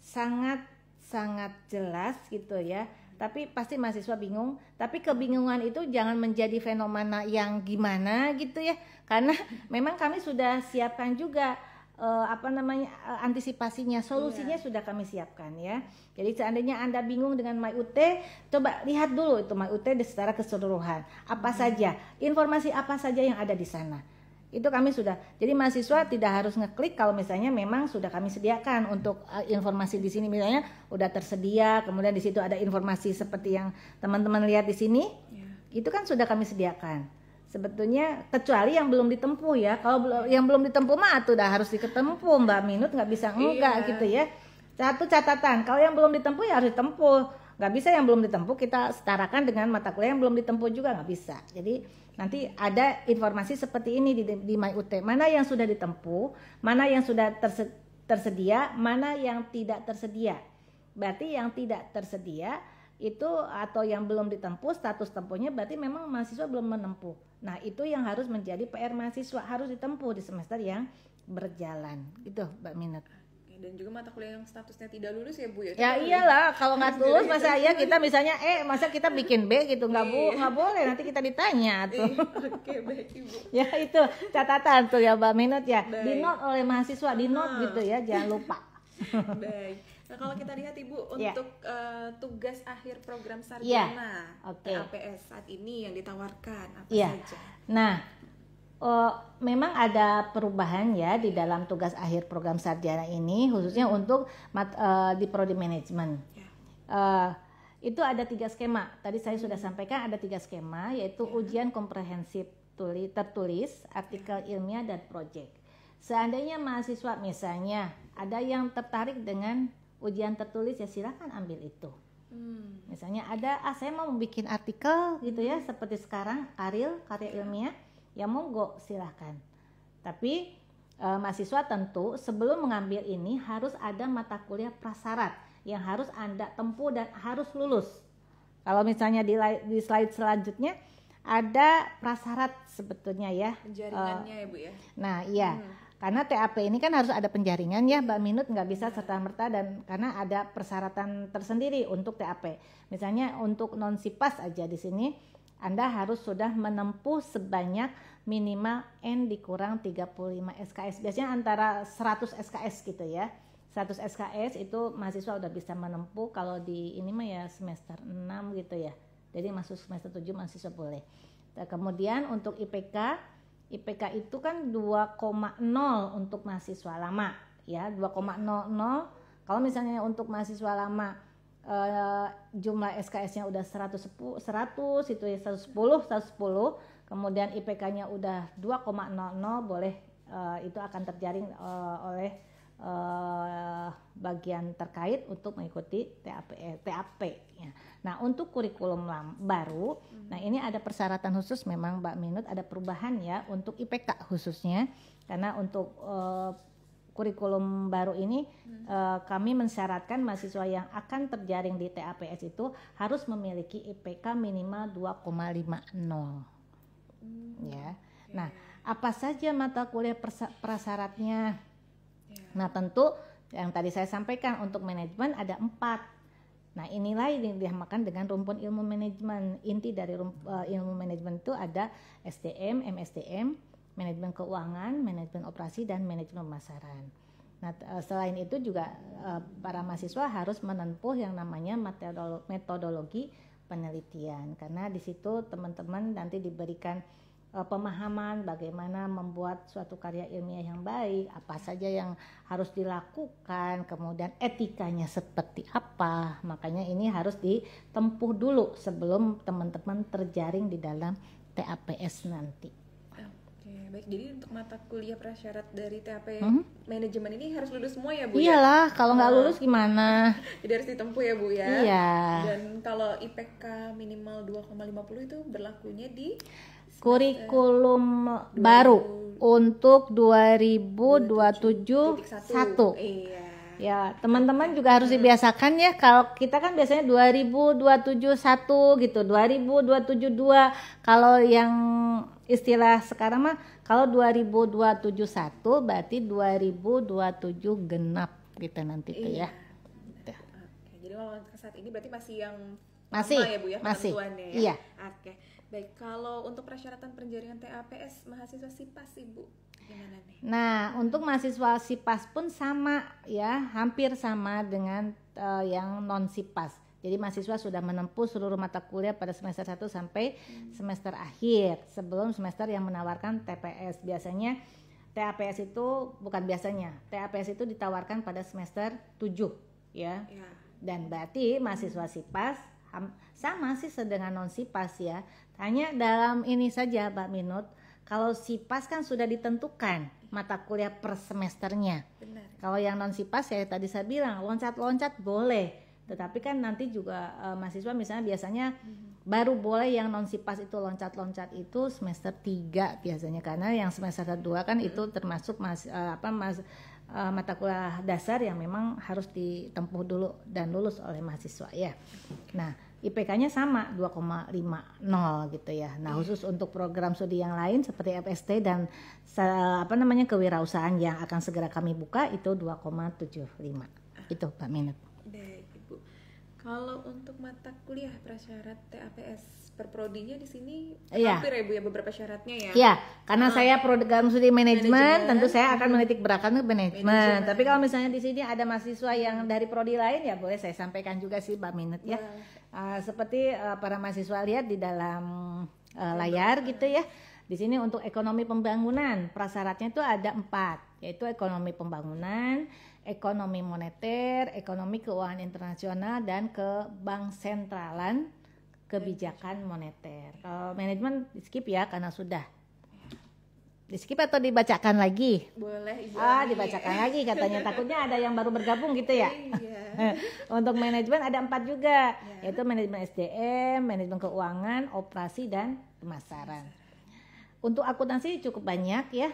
B: sangat jelas gitu ya. Tapi pasti mahasiswa bingung, tapi kebingungan itu jangan menjadi fenomena yang gimana gitu ya, karena memang kami sudah siapkan juga antisipasinya, solusinya sudah kami siapkan ya. Jadi seandainya Anda bingung dengan MyUT, coba lihat dulu itu MyUT secara keseluruhan, apa saja, informasi apa saja yang ada di sana. Itu kami sudah. Jadi mahasiswa tidak harus ngeklik kalau misalnya memang sudah kami sediakan untuk informasi di sini misalnya udah tersedia, kemudian di situ ada informasi seperti yang teman-teman lihat di sini. Itu kan sudah kami sediakan. Sebetulnya kecuali yang belum ditempuh ya. Kalau yang belum ditempuh mah sudah harus ditempuh, Mbak Minut, nggak bisa enggak gitu ya. Satu catatan, kalau yang belum ditempuh ya harus ditempuh. Nggak bisa yang belum ditempuh kita setarakan dengan mata kuliah yang belum ditempuh juga, nggak bisa. Jadi nanti ada informasi seperti ini di MyUT, mana yang sudah ditempuh, mana yang sudah tersedia, mana yang tidak tersedia. Berarti yang tidak tersedia itu atau yang belum ditempuh, status tempuhnya berarti memang mahasiswa belum menempuh. Nah itu yang harus menjadi PR mahasiswa, harus ditempuh di semester yang berjalan gitu Mbak Minut.
A: Dan juga mata kuliah yang statusnya tidak lulus ya Bu ya.
B: Ya iyalah, kalau nggak lulus masa ya kita misalnya masa kita bikin B gitu, nggak boleh, nanti kita ditanya tuh.
A: Oke, baik Ibu.
B: Ya itu catatan tuh ya Mbak Minut ya. Di note oleh mahasiswa, di note gitu ya, jangan lupa.
A: Baik. Nah kalau kita lihat Ibu untuk tugas akhir program sarjana APS saat ini yang ditawarkan apa saja?
B: Nah memang ada perubahan ya di dalam tugas akhir program sarjana ini, khususnya untuk di prodi manajemen. Itu ada 3 skema. Tadi saya sudah sampaikan ada 3 skema, yaitu ujian komprehensif tertulis, artikel ilmiah, dan proyek. Seandainya mahasiswa misalnya ada yang tertarik dengan ujian tertulis, ya silakan ambil itu. Misalnya ada, saya mau bikin artikel gitu ya, seperti sekarang karya ilmiah, ya monggo silahkan. Tapi mahasiswa tentu sebelum mengambil ini harus ada mata kuliah prasyarat yang harus Anda tempuh dan harus lulus. Kalau misalnya di slide selanjutnya ada prasyarat sebetulnya ya.
A: Penjaringannya ya Bu ya.
B: Nah iya, karena TAP ini kan harus ada penjaringan ya Mbak Minut, nggak bisa serta-merta, dan karena ada persyaratan tersendiri untuk TAP. Misalnya untuk non SIPAS aja di sini Anda harus sudah menempuh sebanyak minimal N dikurang 35 SKS. Biasanya antara 100 SKS gitu ya. 100 SKS itu mahasiswa udah bisa menempuh. Kalau di ini mah ya semester 6 gitu ya. Jadi masuk semester 7 mahasiswa boleh. Nah, kemudian untuk IPK itu kan 2,0 untuk mahasiswa lama ya, 2,00. Kalau misalnya untuk mahasiswa lama jumlah SKS-nya udah 100 itu ya 110, kemudian IPK-nya udah 2,00 boleh, itu akan terjaring oleh bagian terkait untuk mengikuti TAP ya. Nah, untuk kurikulum baru, nah ini ada persyaratan khusus memang Mbak Minut, ada perubahan ya untuk IPK khususnya, karena untuk kurikulum baru ini kami mensyaratkan mahasiswa yang akan terjaring di TAPS itu harus memiliki IPK minimal 2,50 ya. Nah, apa saja mata kuliah prasyaratnya? Nah, tentu yang tadi saya sampaikan untuk manajemen ada 4. Nah, inilah yang dinamakan dengan rumpun ilmu manajemen. Inti dari ilmu manajemen itu ada SDM, MSDM, manajemen keuangan, manajemen operasi, dan manajemen pemasaran. Nah, selain itu juga para mahasiswa harus menempuh yang namanya metodologi penelitian, karena di situ teman-teman nanti diberikan pemahaman bagaimana membuat suatu karya ilmiah yang baik, apa saja yang harus dilakukan, kemudian etikanya seperti apa. Makanya ini harus ditempuh dulu sebelum teman-teman terjaring di dalam TAPS nanti.
A: Oke, baik. Jadi untuk mata kuliah prasyarat dari TAP manajemen ini harus lulus semua ya Bu?
B: Iyalah, kalau nggak lulus gimana?
A: Jadi harus ditempuh ya Bu ya?
B: Iya.
A: Dan kalau IPK minimal 2,50 itu berlakunya di
B: kurikulum baru untuk 2027-1.
A: Iya.
B: Ya, teman-teman juga harus dibiasakan ya. Kalau kita kan biasanya 2027-1 gitu, 2027-2. Kalau yang istilah sekarang mah kalau 2027-1 berarti 2027 genap gitu nanti tuh ya.
A: Oke, jadi kalau saat ini berarti masih yang
B: masih
A: lama ya Bu ya, penentuannya ya.
B: Iya.
A: Oke. Baik, kalau untuk persyaratan penjaringan TAPS mahasiswa SIPAS Ibu gimana nih?
B: Nah, untuk mahasiswa SIPAS pun sama ya, hampir sama dengan yang non SIPAS. Jadi mahasiswa sudah menempuh seluruh mata kuliah pada semester 1 sampai semester akhir sebelum semester yang menawarkan TPS. Biasanya TAPS itu TAPS itu ditawarkan pada semester 7 ya. Dan berarti mahasiswa SIPAS sama sih dengan non SIPAS ya. Hanya dalam ini saja Mbak Minut, kalau SIPAS kan sudah ditentukan mata kuliah per semesternya.
A: Benar.
B: Kalau yang non SIPAS ya tadi saya bilang loncat-loncat boleh, tetapi kan nanti juga mahasiswa misalnya biasanya baru boleh yang non SIPAS itu loncat-loncat itu semester 3 biasanya, karena yang semester 2 kan itu termasuk mata kuliah dasar yang memang harus ditempuh dulu dan lulus oleh mahasiswa ya. Nah, IPK-nya sama 2,50 gitu ya. Nah, khusus untuk program studi yang lain seperti FST dan kewirausahaan yang akan segera kami buka itu 2,75. Itu Pak Minut.
A: Baik, Ibu. Kalau untuk mata kuliah prasyarat TAPS per prodinya di sini hampir ya Bu ya beberapa syaratnya ya.
B: Iya, karena saya program studi manajemen, tentu saya akan menitik beratkan ke manajemen. Tapi kalau misalnya di sini ada mahasiswa yang dari prodi lain ya boleh saya sampaikan juga sih Mbak Minut ya. Seperti para mahasiswa lihat di dalam layar gitu ya. Di sini untuk ekonomi pembangunan, prasyaratnya itu ada 4, yaitu ekonomi pembangunan, ekonomi moneter, ekonomi keuangan internasional, dan kebank sentralan kebijakan moneter. Kalau manajemen di skip ya karena sudah. Di skip atau dibacakan lagi?
A: Boleh Ibu.
B: Dibacakan lagi katanya, takutnya ada yang baru bergabung gitu ya.
A: Iya.
B: Untuk manajemen ada 4 juga, yaitu manajemen SDM, manajemen keuangan, operasi, dan pemasaran. Untuk akuntansi cukup banyak ya,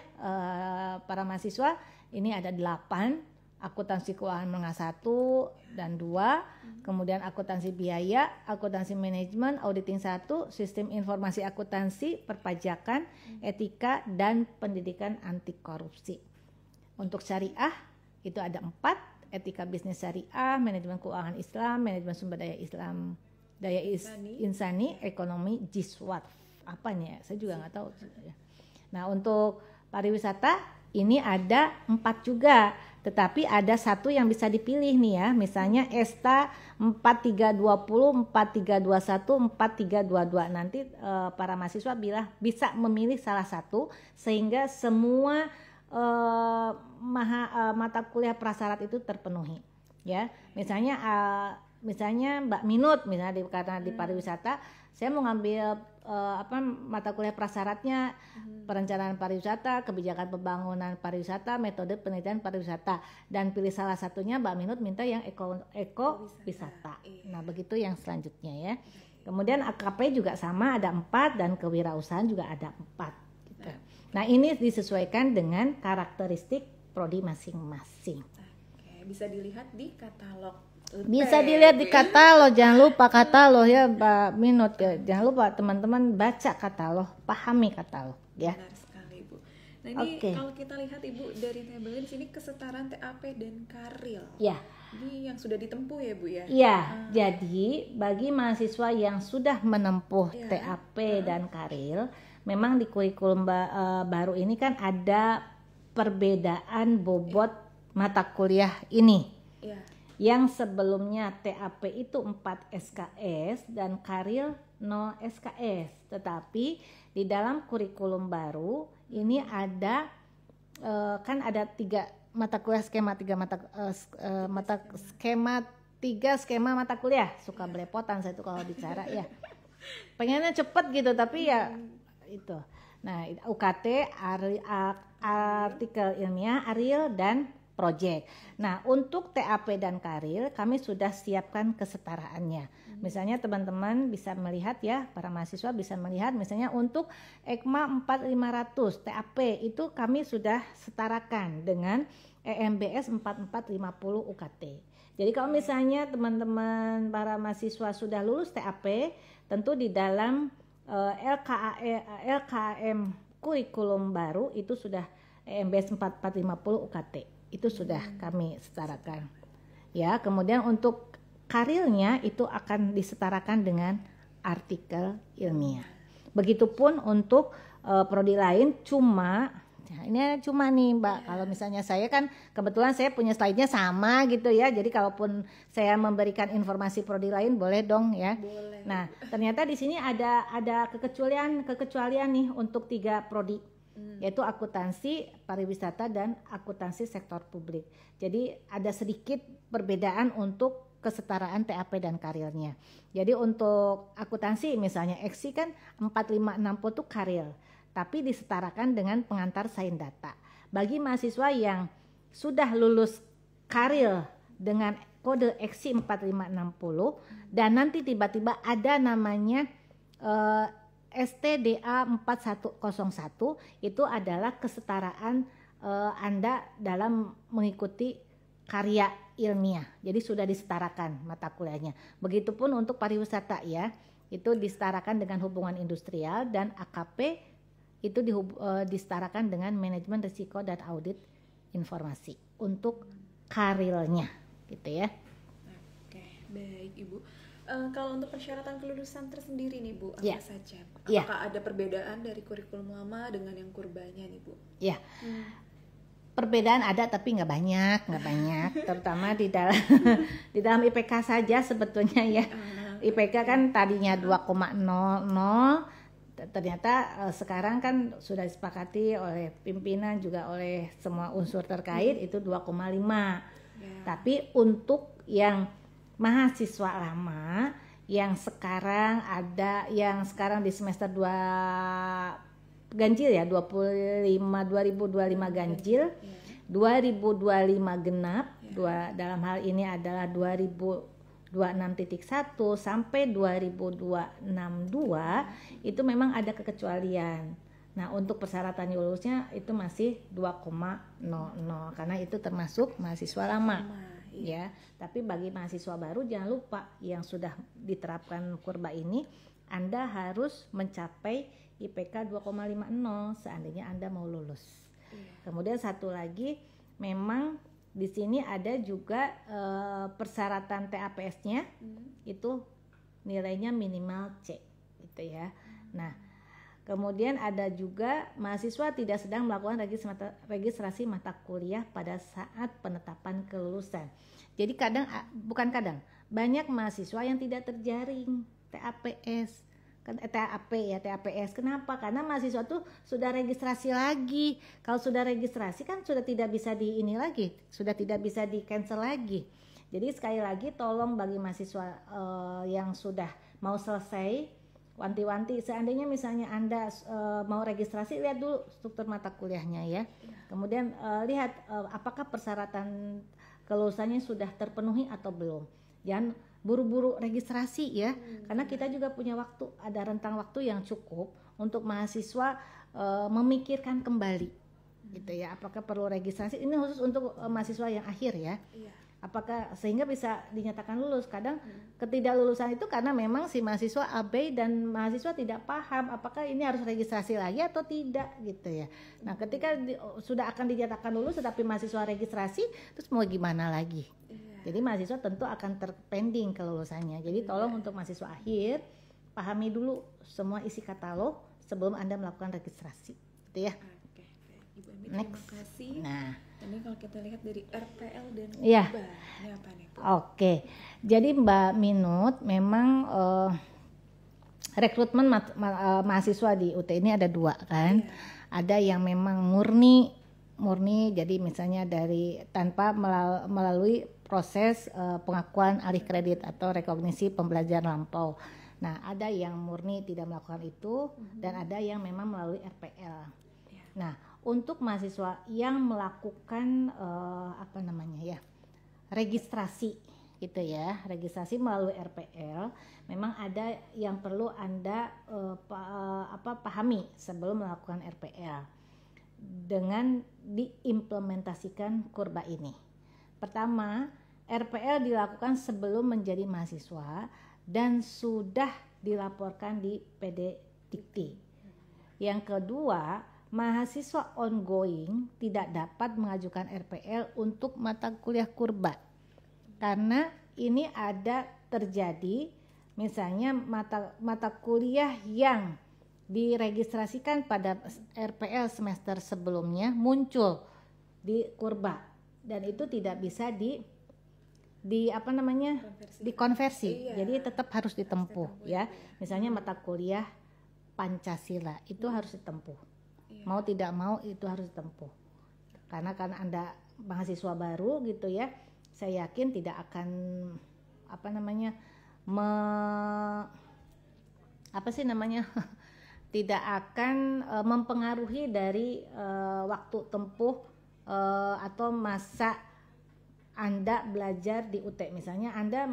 B: para mahasiswa. Ini ada 8, akuntansi keuangan menengah 1 dan 2, kemudian akuntansi biaya, akuntansi manajemen, auditing 1, sistem informasi akuntansi, perpajakan, etika, dan pendidikan anti korupsi. Untuk syariah itu ada 4, etika bisnis syariah, manajemen keuangan Islam, manajemen sumber daya Islam, insani, ekonomi jiswat. Apanya ya? Saya juga nggak tahu. Nah, untuk pariwisata ini ada 4 juga, tetapi ada 1 yang bisa dipilih nih ya, misalnya ESTA 4320, 4321, 4322. Nanti para mahasiswa bisa memilih salah satu sehingga semua mata kuliah prasyarat itu terpenuhi. Ya, misalnya Mbak Minut, misalnya karena di pariwisata, saya mau ngambil mata kuliah prasyaratnya perencanaan pariwisata, kebijakan pembangunan pariwisata, metode penelitian pariwisata, dan pilih salah satunya. Mbak Minut minta yang eko wisata. Nah, begitu yang selanjutnya ya. Kemudian AKP juga sama, ada 4, dan kewirausahaan juga ada 4 gitu. Nah, ini disesuaikan dengan karakteristik prodi masing-masing.
A: Oke, bisa dilihat di katalog.
B: Bisa dilihat di katalog, jangan lupa katalog ya Mbak Minut ya. Jangan lupa teman-teman baca katalog, pahami katalog ya.
A: Benar sekali Ibu. Nah, ini kalau kita lihat Ibu dari tabelnya di sini kesetaraan TAP dan Karil.
B: Ya.
A: Ini yang sudah ditempuh ya Bu ya?
B: Iya, jadi bagi mahasiswa yang sudah menempuh TAP dan Karil, memang di kurikulum baru ini kan ada perbedaan bobot mata kuliah ini. Iya. Yang sebelumnya TAP itu 4 SKS dan Karil 0 SKS. Tetapi di dalam kurikulum baru ini ada kan ada 3 mata kuliah skema 3 skema mata kuliah. Suka belepotan saya itu kalau bicara ya. Pengennya cepet gitu tapi ya itu. Nah, UKT, artikel ilmiah, Aril, dan project. Nah, untuk TAP dan Karil kami sudah siapkan kesetaraannya. Misalnya teman-teman bisa melihat ya, para mahasiswa bisa melihat misalnya untuk EKMA 4500 TAP itu kami sudah setarakan dengan EMBS 4450 UKT. Jadi kalau misalnya teman-teman para mahasiswa sudah lulus TAP, tentu di dalam LKM kurikulum baru itu sudah EMBS 4450 UKT. Itu sudah kami setarakan. Ya, kemudian untuk karilnya itu akan disetarakan dengan artikel ilmiah. Begitupun untuk prodi lain ini cuma nih Mbak, kalau misalnya saya kan kebetulan saya punya slide-nya sama gitu ya. Jadi kalaupun saya memberikan informasi prodi lain boleh dong ya. Boleh. Nah, ternyata di sini ada kekecualian nih untuk 3 prodi. Yaitu akuntansi, pariwisata, dan akuntansi sektor publik. Jadi ada sedikit perbedaan untuk kesetaraan TAP dan karilnya. Jadi untuk akuntansi misalnya EXI kan 4560 itu karil, tapi disetarakan dengan pengantar sains data. Bagi mahasiswa yang sudah lulus karil dengan kode EXI 4560 dan nanti tiba-tiba ada namanya STDA 4101 itu adalah kesetaraan Anda dalam mengikuti karya ilmiah. Jadi sudah disetarakan mata kuliahnya. Begitupun untuk pariwisata ya, itu disetarakan dengan hubungan industrial, dan AKP itu disetarakan dengan manajemen risiko dan audit informasi untuk karilnya gitu ya.
A: Oke, baik Ibu. Kalau untuk persyaratan kelulusan tersendiri nih Bu, apa saja? Apakah ada perbedaan dari kurikulum lama dengan yang kurbanya nih Bu? Ya,
B: perbedaan ada tapi nggak banyak, terutama di dalam IPK saja sebetulnya ya. IPK kan tadinya 2,00, ternyata sekarang kan sudah disepakati oleh pimpinan juga oleh semua unsur terkait itu 2,5. Tapi untuk yang mahasiswa lama yang sekarang di semester 2 ganjil ya, 2025 ganjil, 2025 genap, dalam hal ini adalah 2026.1 sampai 2062 itu memang ada kekecualian. Nah, untuk persyaratan lulusnya itu masih 2,00 karena itu termasuk mahasiswa lama. Ya, tapi bagi mahasiswa baru jangan lupa yang sudah diterapkan kurba ini Anda harus mencapai IPK 2,50 seandainya Anda mau lulus. Kemudian satu lagi, memang di sini ada juga persyaratan TAPS-nya itu nilainya minimal C gitu ya. Nah, kemudian ada juga mahasiswa tidak sedang melakukan registrasi mata kuliah pada saat penetapan kelulusan. Jadi banyak mahasiswa yang tidak terjaring TAPS. TAPS. Kenapa? Karena mahasiswa tuh sudah registrasi lagi. Kalau sudah registrasi kan sudah tidak bisa sudah tidak bisa di cancel lagi. Jadi sekali lagi tolong bagi mahasiswa yang sudah mau selesai, wanti-wanti seandainya misalnya Anda mau registrasi, lihat dulu struktur mata kuliahnya ya. Kemudian lihat apakah persyaratan kelulusannya sudah terpenuhi atau belum. Jangan buru-buru registrasi ya, karena kita juga punya waktu, ada rentang waktu yang cukup untuk mahasiswa memikirkan kembali gitu ya, apakah perlu registrasi. Ini khusus untuk mahasiswa yang akhir ya. Apakah sehingga bisa dinyatakan lulus. Kadang ketidaklulusan itu karena memang si mahasiswa abai dan mahasiswa tidak paham apakah ini harus registrasi lagi atau tidak gitu ya. Nah, ketika sudah akan dinyatakan lulus tetapi mahasiswa registrasi, terus mau gimana lagi? Jadi mahasiswa tentu akan terpending kelulusannya. Jadi tolong untuk mahasiswa akhir pahami dulu semua isi katalog sebelum Anda melakukan registrasi gitu ya.
A: Oke, Ibu Emi, terima kasih.
B: Nah,
A: ini kalau kita lihat dari RPL dan
B: kurba,
A: ini apa nih, Bu?
B: Oke. Jadi Mbak Minut, memang rekrutmen mahasiswa di UT ini ada 2 kan. Ada yang memang murni, jadi misalnya dari tanpa melalui proses pengakuan alih kredit atau rekognisi pembelajaran lampau. Nah, ada yang murni tidak melakukan itu dan ada yang memang melalui RPL. Nah, untuk mahasiswa yang melakukan registrasi gitu ya, registrasi melalui RPL, memang ada yang perlu Anda pahami sebelum melakukan RPL dengan diimplementasikan kurba ini. Pertama, RPL dilakukan sebelum menjadi mahasiswa dan sudah dilaporkan di PD Dikti. Yang kedua, mahasiswa ongoing tidak dapat mengajukan RPL untuk mata kuliah kurba. Karena ini ada terjadi misalnya mata kuliah yang diregistrasikan pada RPL semester sebelumnya muncul di kurba dan itu tidak bisa dikonversi. Jadi tetap harus ditempuh ya. Misalnya mata kuliah Pancasila itu harus ditempuh. Mau tidak mau itu harus ditempuh. Karena kan Anda mahasiswa baru gitu ya. Saya yakin tidak akan tidak akan mempengaruhi dari waktu tempuh atau masa Anda belajar di UT. Misalnya Anda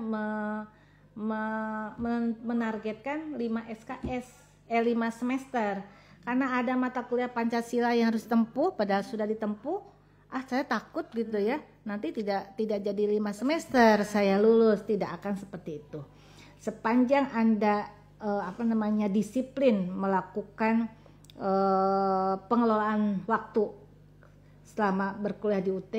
B: menargetkan 5 SKS, 5 semester. Karena ada mata kuliah Pancasila yang harus ditempuh padahal sudah ditempuh, saya takut gitu ya. Nanti tidak jadi 5 semester saya lulus, tidak akan seperti itu. Sepanjang Anda disiplin melakukan pengelolaan waktu selama berkuliah di UT,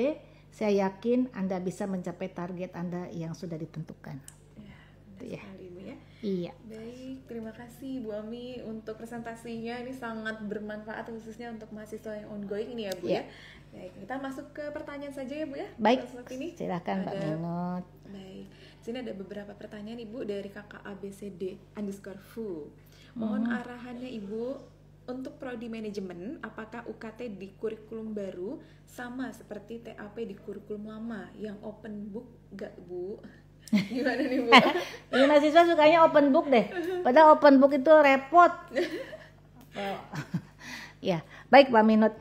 B: saya yakin Anda bisa mencapai target Anda yang sudah ditentukan.
A: Ya, benar sekali, Ibu ya.
B: Iya.
A: Baik, terima kasih Bu Ami untuk presentasinya, ini sangat bermanfaat khususnya untuk mahasiswa yang ongoing ini ya Bu ya. Baik, kita masuk ke pertanyaan saja ya Bu ya.
B: Baik,
A: ini
B: silakan Mbak Minut.
A: Baik, sini ada beberapa pertanyaan Ibu dari kakak ABCD_FU. Mohon arahannya Ibu untuk prodi manajemen, apakah UKT di kurikulum baru sama seperti TAP di kurikulum lama yang open book gak Bu? Gimana nih Bu?
B: Ini mahasiswa sukanya open book deh, padahal open book itu repot. Ya, baik Mbak Minut.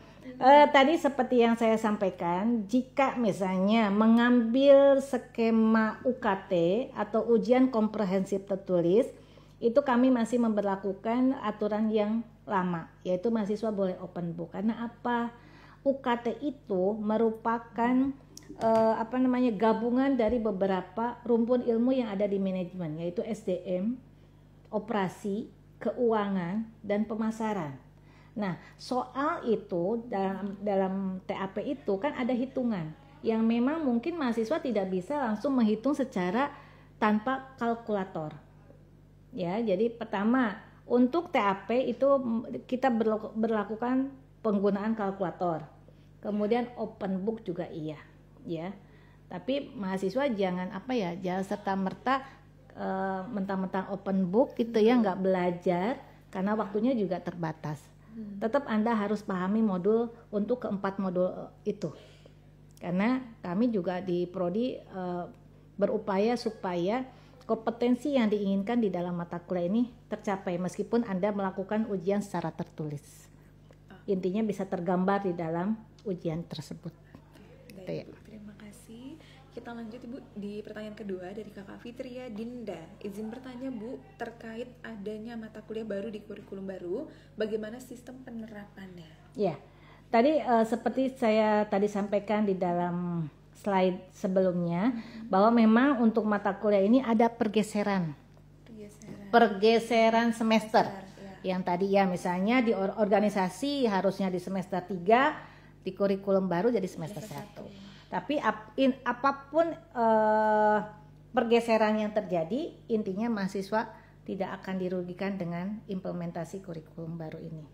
B: Tadi seperti yang saya sampaikan, jika misalnya mengambil skema UKT atau ujian komprehensif tertulis, itu kami masih memberlakukan aturan yang lama, yaitu mahasiswa boleh open book. Karena apa? UKT itu merupakan gabungan dari beberapa rumpun ilmu yang ada di manajemen, yaitu SDM, operasi, keuangan, dan pemasaran. Nah, soal itu dalam TAP itu kan ada hitungan yang memang mungkin mahasiswa tidak bisa langsung menghitung secara tanpa kalkulator. Ya, jadi pertama untuk TAP itu kita berlakukan penggunaan kalkulator. Kemudian open book juga iya, ya. Tapi mahasiswa jangan jangan serta-merta mentang-mentang open book gitu ya, nggak belajar karena waktunya juga terbatas. Tetap Anda harus pahami modul untuk keempat modul itu. Karena kami juga di Prodi berupaya supaya kompetensi yang diinginkan di dalam mata kuliah ini tercapai meskipun Anda melakukan ujian secara tertulis. Intinya bisa tergambar di dalam ujian tersebut.
A: Baik, terima kasih. Kita lanjut Ibu di pertanyaan kedua dari Kakak Fitria Dinda. Izin bertanya Bu, terkait adanya mata kuliah baru di kurikulum baru, bagaimana sistem penerapannya?
B: Ya, tadi seperti saya tadi sampaikan di dalam slide sebelumnya, bahwa memang untuk mata kuliah ini ada pergeseran semester. Yang tadi ya misalnya di organisasi harusnya di semester 3, di kurikulum baru jadi semester 1. Tapi apapun pergeseran yang terjadi, intinya mahasiswa tidak akan dirugikan dengan implementasi kurikulum baru ini.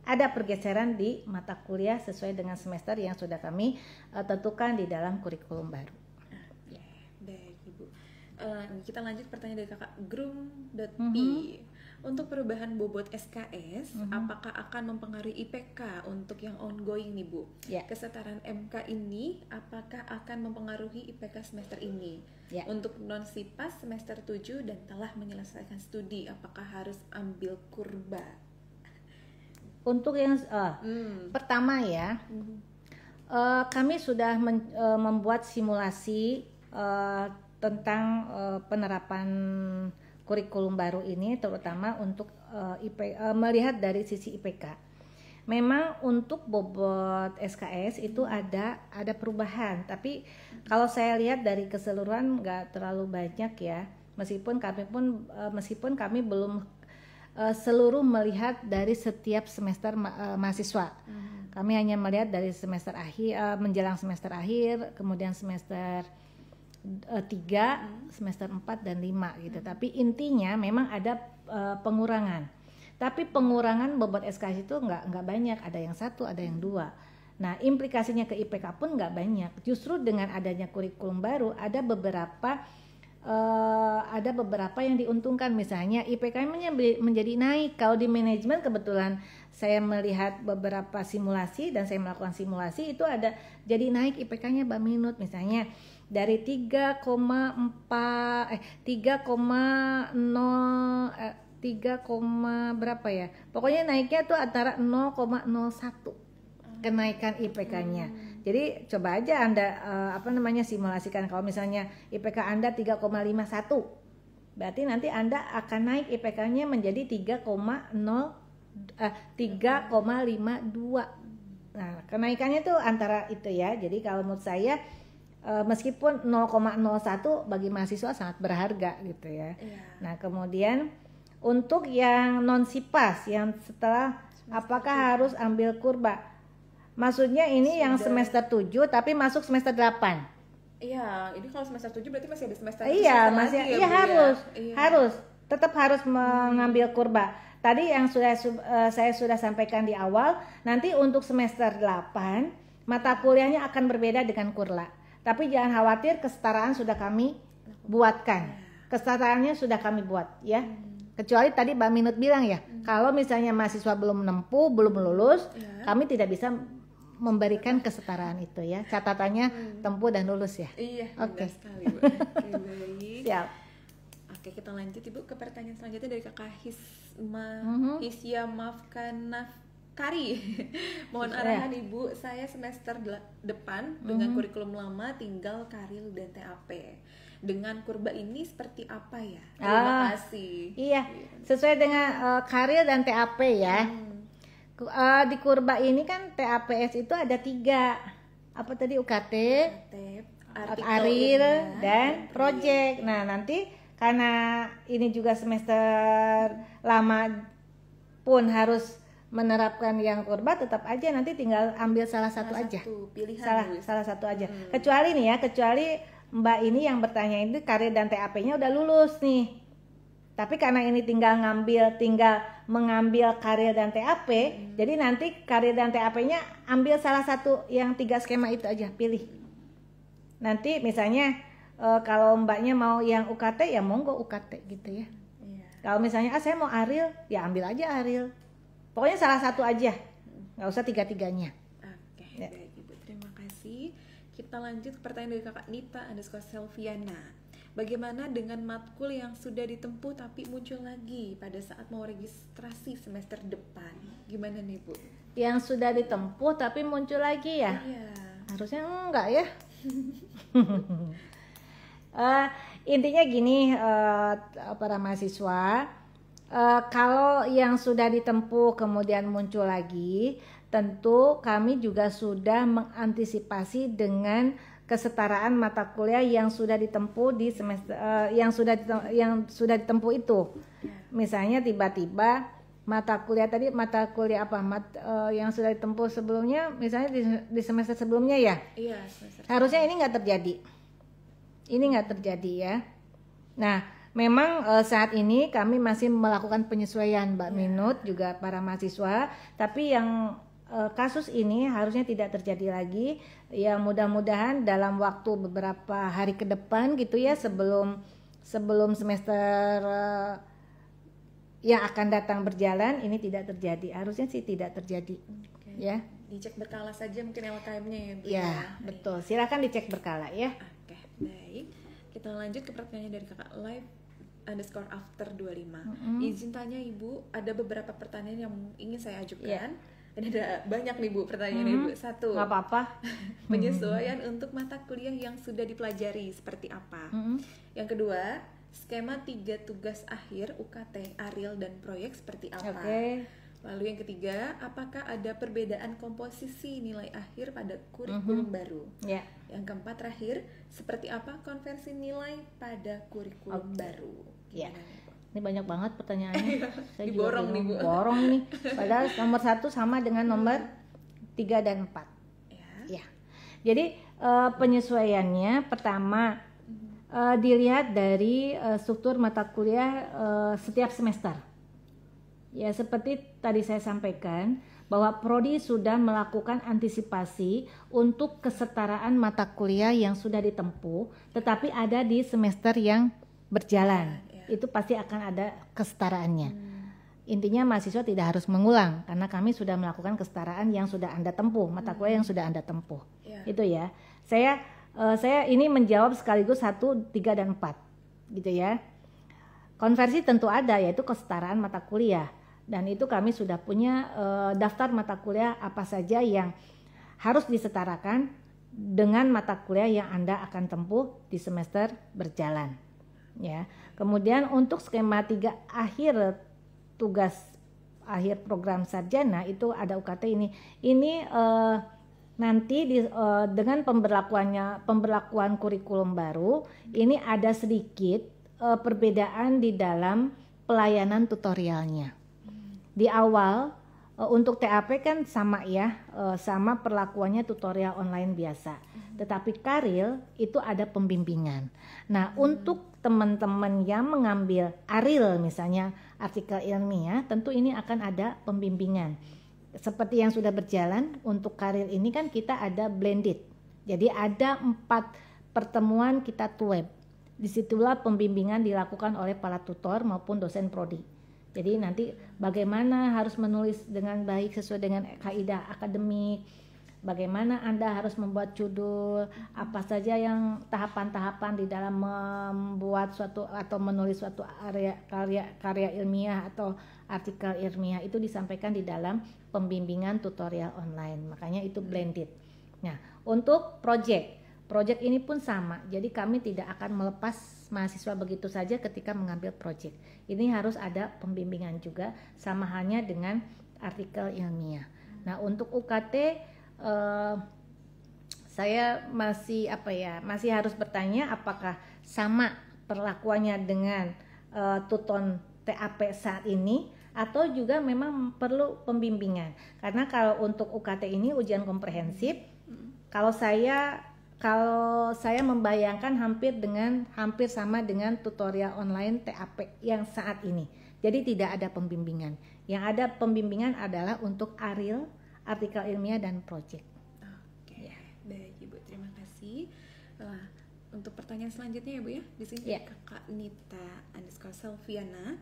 B: Ada pergeseran di mata kuliah sesuai dengan semester yang sudah kami tentukan di dalam kurikulum baru.
A: Baik Ibu. Kita lanjut pertanyaan dari kakak Grum.p. Untuk perubahan bobot SKS, apakah akan mempengaruhi IPK untuk yang ongoing nih Bu? Kesetaraan MK ini apakah akan mempengaruhi IPK semester ini? Untuk non-SIPAS semester 7 dan telah menyelesaikan studi, apakah harus ambil kurba?
B: Untuk yang pertama ya, kami sudah membuat simulasi tentang penerapan kurikulum baru ini, terutama untuk melihat dari sisi IPK. Memang untuk bobot SKS itu ada perubahan, tapi kalau saya lihat dari keseluruhan nggak terlalu banyak ya. Meskipun kami belum seluruh melihat dari setiap semester mahasiswa. Kami hanya melihat dari semester akhir, menjelang semester akhir, kemudian semester 3, semester 4 dan 5 gitu. Tapi intinya memang ada pengurangan. Tapi pengurangan bobot SKS itu nggak banyak, ada yang 1, ada yang 2. Nah, implikasinya ke IPK pun nggak banyak. Justru dengan adanya kurikulum baru ada beberapa yang diuntungkan, misalnya IPK-nya menjadi naik. Kalau di manajemen kebetulan saya melihat beberapa simulasi dan saya melakukan simulasi itu ada jadi naik IPK-nya Mbak Minut, misalnya dari 3,0 berapa ya, pokoknya naiknya tuh antara 0,01 kenaikan IPK-nya. Jadi coba aja Anda simulasikan, kalau misalnya IPK Anda 3,51, berarti nanti Anda akan naik IPK-nya menjadi 3,52. Nah, kenaikannya tuh antara itu ya. Jadi kalau menurut saya meskipun 0,01 bagi mahasiswa sangat berharga gitu ya. Nah, kemudian untuk yang non SIPAS yang setelah apakah harus ambil kurba? Maksudnya ini yang semester 7 tapi masuk semester 8.
A: Iya, ini kalau semester 7 berarti masih ada semester
B: Iya, masih
A: lagi ya,
B: iya
A: Bu,
B: harus.
A: ya?
B: Harus. tetap harus mengambil kurba. Tadi yang saya sudah sampaikan di awal, nanti untuk semester 8 mata kuliahnya akan berbeda dengan kurla. Tapi jangan khawatir, kesetaraan sudah kami buatkan. Kesetaraannya sudah kami buat ya. Kecuali tadi Mbak Minut bilang ya, kalau misalnya mahasiswa belum menempuh, belum lulus, kami tidak bisa memberikan kesetaraan itu ya. Catatannya tempuh dan lulus ya.
A: Iya,
B: Oke.
A: sekali Bu. Oke, baik.
B: Siap.
A: Oke, kita lanjut Ibu ke pertanyaan selanjutnya dari Kakak Hisya Maafkan Nafkari. Mohon arahan Ibu, saya semester depan dengan kurikulum lama tinggal Karil dan TAP. Dengan kurba ini seperti apa ya? Terima kasih.
B: Iya, sesuai dengan Karil dan TAP ya. Di kurba ini kan TAPS itu ada 3. Apa tadi? UKT, Aril, dan project. Nah, nanti karena ini juga semester lama pun harus menerapkan yang kurba, tetap aja nanti tinggal ambil salah satu aja. Salah satu aja. Kecuali nih ya, kecuali Mbak ini yang bertanya itu Karil dan TAP-nya udah lulus nih. Tapi karena ini tinggal mengambil Karil dan TAP, jadi nanti Karil dan TAP-nya ambil salah satu yang 3 skema itu aja, pilih. Nanti misalnya kalau Mbaknya mau yang UKT ya monggo UKT gitu ya. Kalau misalnya saya mau Aril, ya ambil aja Aril. Pokoknya salah satu aja, nggak usah 3-3-nya.
A: Oke, baik Ibu, terima kasih. Kita lanjut ke pertanyaan dari Kakak Nita_Selviana. Bagaimana dengan matkul yang sudah ditempuh tapi muncul lagi pada saat mau registrasi semester depan? Gimana nih Bu?
B: Yang sudah ditempuh tapi muncul lagi ya?
A: Iya.
B: Harusnya enggak ya. Intinya gini, para mahasiswa, kalau yang sudah ditempuh kemudian muncul lagi, tentu kami juga sudah mengantisipasi dengan kesetaraan mata kuliah yang sudah ditempuh di semester yang sudah ditempuh itu. Misalnya tiba-tiba mata kuliah apa yang sudah ditempuh sebelumnya, misalnya di semester sebelumnya ya.
A: Iya,
B: harusnya ini nggak terjadi. Ini nggak terjadi ya. Nah, memang saat ini kami masih melakukan penyesuaian, Mbak Minut, juga para mahasiswa. Tapi yang kasus ini harusnya tidak terjadi lagi. Ya mudah-mudahan dalam waktu beberapa hari ke depan gitu ya, sebelum semester yang akan datang berjalan ini tidak terjadi. Harusnya sih tidak terjadi. Ya.
A: Dicek berkala saja mungkin LKM-nya ya.
B: Ya, betul. Silakan dicek berkala ya.
A: Oke, baik. Kita lanjut ke pertanyaan dari Kakak Live_after25. Izin tanya Ibu, ada beberapa pertanyaan yang ingin saya ajukan. Dan ada banyak nih Bu pertanyaan Ibu. 1.
B: Nggak apa-apa.
A: Penyesuaian untuk mata kuliah yang sudah dipelajari seperti apa? Yang kedua, skema 3 tugas akhir UKT, Aril dan proyek seperti apa? Lalu yang ketiga, apakah ada perbedaan komposisi nilai akhir pada kurikulum baru? Yang keempat terakhir, seperti apa konversi nilai pada kurikulum baru?
B: Ini banyak banget pertanyaannya. Saya
A: diborong nih Bu.
B: Borong nih. Padahal nomor 1 sama dengan nomor 3 dan 4. Ya. Jadi penyesuaiannya pertama dilihat dari struktur mata kuliah setiap semester. Ya, seperti tadi saya sampaikan bahwa Prodi sudah melakukan antisipasi untuk kesetaraan mata kuliah yang sudah ditempuh, tetapi ada di semester yang berjalan. Itu pasti akan ada kesetaraannya. Intinya mahasiswa tidak harus mengulang karena kami sudah melakukan kesetaraan yang sudah Anda tempuh, mata kuliah yang sudah Anda tempuh. Itu ya. Saya ini menjawab sekaligus 1, 3 dan 4. Gitu ya. Konversi tentu ada, yaitu kesetaraan mata kuliah. Dan itu kami sudah punya daftar mata kuliah apa saja yang harus disetarakan dengan mata kuliah yang Anda akan tempuh di semester berjalan. Ya. Kemudian untuk skema 3 akhir tugas akhir program sarjana itu ada UKT ini. Ini nanti dengan pemberlakuan kurikulum baru ini ada sedikit perbedaan di dalam pelayanan tutorialnya. Di awal untuk TAP kan sama ya, sama perlakuannya tutorial online biasa. Tetapi Karil itu ada pembimbingan. Nah, untuk teman-teman yang mengambil ARIL misalnya artikel ilmiah, tentu ini akan ada pembimbingan. Seperti yang sudah berjalan untuk Karil ini kan kita ada blended. Jadi ada 4 pertemuan kita web. Disitulah pembimbingan dilakukan oleh para tutor maupun dosen prodi. Jadi nanti bagaimana harus menulis dengan baik sesuai dengan kaidah akademik, bagaimana Anda harus membuat judul, apa saja yang tahapan-tahapan di dalam membuat suatu atau menulis suatu karya ilmiah atau artikel ilmiah itu disampaikan di dalam pembimbingan tutorial online. Makanya itu blended. Nah, untuk project ini pun sama. Jadi kami tidak akan melepas mahasiswa begitu saja ketika mengambil project. Ini harus ada pembimbingan juga, sama halnya dengan artikel ilmiah. Nah, untuk UKT saya masih harus bertanya apakah sama perlakuannya dengan tuton TAP saat ini atau juga memang perlu pembimbingan. Karena kalau untuk UKT ini ujian komprehensif, kalau saya membayangkan hampir sama dengan tutorial online TAP yang saat ini. Jadi tidak ada pembimbingan. Yang ada pembimbingan adalah untuk ARIL, artikel ilmiah dan project.
A: Oke, ya. Baik Ibu, terima kasih. Untuk pertanyaan selanjutnya ya Bu ya, di sini Kakak Nita _Selviana.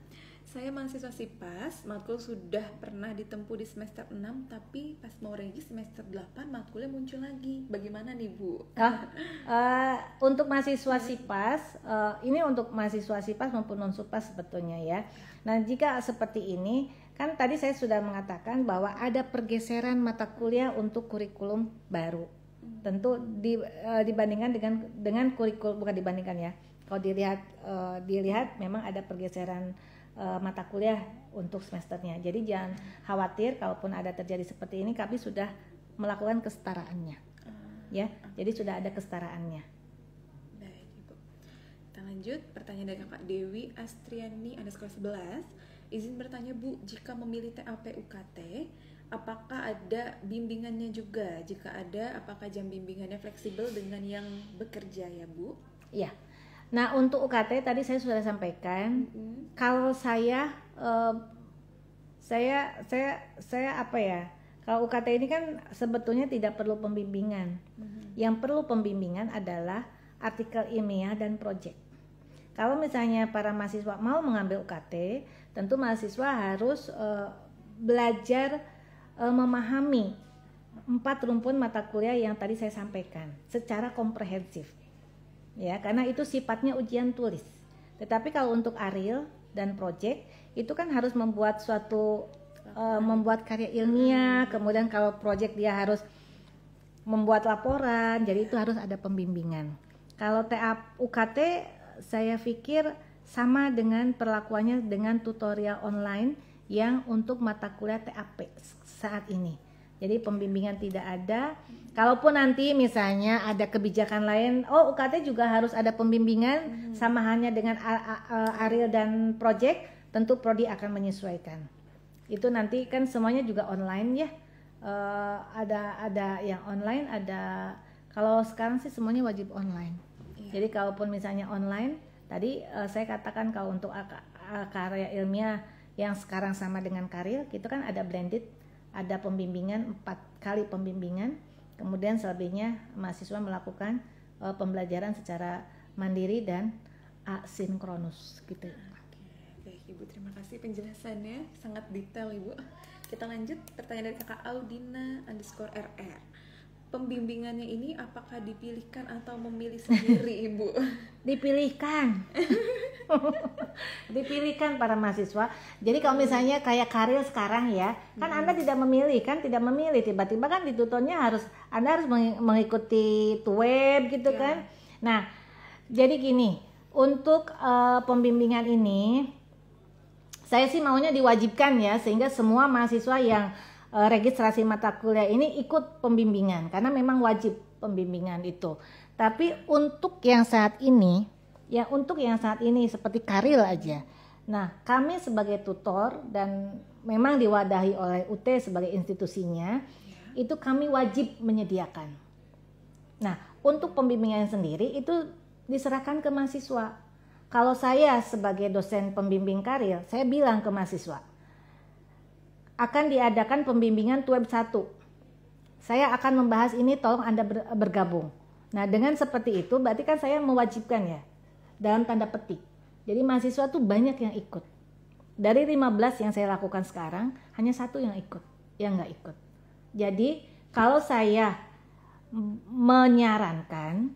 A: Saya mahasiswa SIPAS, matkul sudah pernah ditempuh di semester 6, tapi pas mau regis semester 8 matkulnya muncul lagi. Bagaimana nih Bu?
B: Untuk mahasiswa SIPAS, ini untuk mahasiswa SIPAS maupun non-SIPAS sebetulnya ya. Nah, jika seperti ini, kan tadi saya sudah mengatakan bahwa ada pergeseran mata kuliah untuk kurikulum baru. Tentu dibandingkan dengan kurikulum, bukan dibandingkan ya. Kalau dilihat memang ada pergeseran mata kuliah untuk semesternya. Jadi jangan khawatir kalaupun ada terjadi seperti ini, kami sudah melakukan kesetaraannya. Ya, jadi sudah ada kesetaraannya.
A: Baik Ibu. Kita lanjut, pertanyaan dari Kakak Dewi Astriani _11. Izin bertanya Bu, jika memilih TAP UKT, apakah ada bimbingannya juga? Jika ada, apakah jam bimbingannya fleksibel dengan yang bekerja ya Bu?
B: Iya. Nah, untuk UKT tadi saya sudah sampaikan, kalau saya kalau UKT ini kan sebetulnya tidak perlu pembimbingan. Yang perlu pembimbingan adalah artikel ilmiah dan project. Kalau misalnya para mahasiswa mau mengambil UKT, tentu mahasiswa harus belajar memahami 4 rumpun mata kuliah yang tadi saya sampaikan secara komprehensif. Ya, karena itu sifatnya ujian tulis. Tetapi kalau untuk ARIL dan project itu kan harus membuat membuat karya ilmiah, kemudian kalau project dia harus membuat laporan, jadi itu harus ada pembimbingan. Kalau TAP UKT saya pikir sama dengan perlakuannya dengan tutorial online yang untuk mata kuliah TAP saat ini. Jadi pembimbingan tidak ada. Kalaupun nanti misalnya ada kebijakan lain, UKT juga harus ada pembimbingan sama halnya dengan ARIL dan project, tentu prodi akan menyesuaikan. Itu nanti kan semuanya juga online ya. Ada yang online, ada kalau sekarang sih semuanya wajib online. Iya. Jadi kalaupun misalnya online, tadi saya katakan kalau untuk karya ilmiah yang sekarang sama dengan Karil, itu kan ada blended, ada pembimbingan 4 kali pembimbingan, kemudian selebihnya mahasiswa melakukan pembelajaran secara mandiri dan asinkronus gitu.
A: Oke, baik Ibu, terima kasih penjelasannya sangat detail Ibu. Kita lanjut, pertanyaan dari Kakak Audina _RR. Pembimbingannya ini apakah dipilihkan atau memilih sendiri Ibu?
B: Dipilihkan. Dipilihkan para mahasiswa. Jadi kalau misalnya kayak Karil sekarang ya, kan Anda tidak memilih tiba-tiba kan di tutornya Anda harus mengikuti web gitu kan. Nah, jadi gini, untuk pembimbingan ini saya sih maunya diwajibkan ya, sehingga semua mahasiswa yang registrasi mata kuliah ini ikut pembimbingan karena memang wajib pembimbingan itu. Tapi untuk yang saat ini seperti Karil aja. Nah, kami sebagai tutor dan memang diwadahi oleh UT sebagai institusinya, itu kami wajib menyediakan. Nah, untuk pembimbingan sendiri itu diserahkan ke mahasiswa. Kalau saya sebagai dosen pembimbing karir, saya bilang ke mahasiswa, akan diadakan pembimbingan web 1. Saya akan membahas ini, tolong Anda bergabung. Nah, dengan seperti itu berarti kan saya mewajibkan ya, dalam tanda petik. Jadi mahasiswa tuh banyak yang ikut. Dari 15 yang saya lakukan sekarang, hanya 1 yang ikut, yang nggak ikut. Jadi kalau saya menyarankan,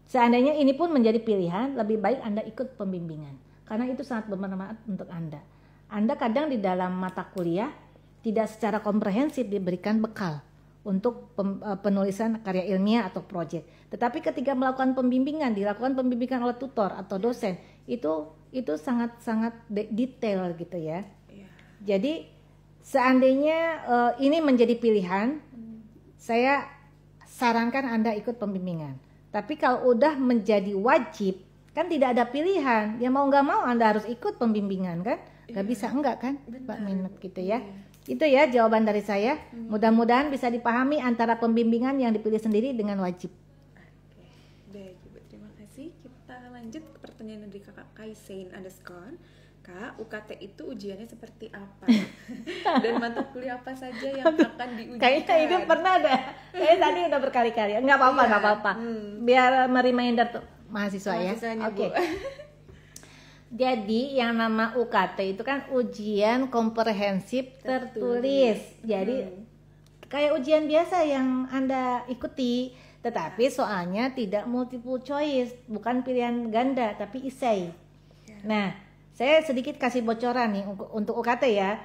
B: seandainya ini pun menjadi pilihan, lebih baik Anda ikut pembimbingan. Karena itu sangat bermanfaat untuk Anda. Anda kadang di dalam mata kuliah tidak secara komprehensif diberikan bekal untuk penulisan karya ilmiah atau proyek. Tetapi ketika melakukan pembimbingan, dilakukan pembimbingan oleh tutor atau dosen, itu sangat-sangat detail gitu ya. Jadi seandainya ini menjadi pilihan, saya sarankan Anda ikut pembimbingan. Tapi kalau udah menjadi wajib, kan tidak ada pilihan. Ya mau nggak mau Anda harus ikut pembimbingan kan? Nggak bisa enggak kan, Pak Minut gitu ya. Itu ya jawaban dari saya. Mudah-mudahan bisa dipahami antara pembimbingan yang dipilih sendiri dengan wajib.
A: Oke, baik Ibu, terima kasih. Kita lanjut ke pertanyaan dari Kakak Kaisein _ Kak, UKT itu ujiannya seperti apa? Dan mata kuliah apa saja yang akan diujikan?
B: Kayaknya ini pernah ada. Kayaknya tadi udah berkali-kali. Enggak apa-apa. Biar mereminder tuh mahasiswa ya. Oke. Jadi yang nama UKT itu kan ujian komprehensif tertulis. Jadi kayak ujian biasa yang Anda ikuti, tetapi soalnya tidak multiple choice, bukan pilihan ganda tapi esai. Nah, saya sedikit kasih bocoran nih untuk UKT ya.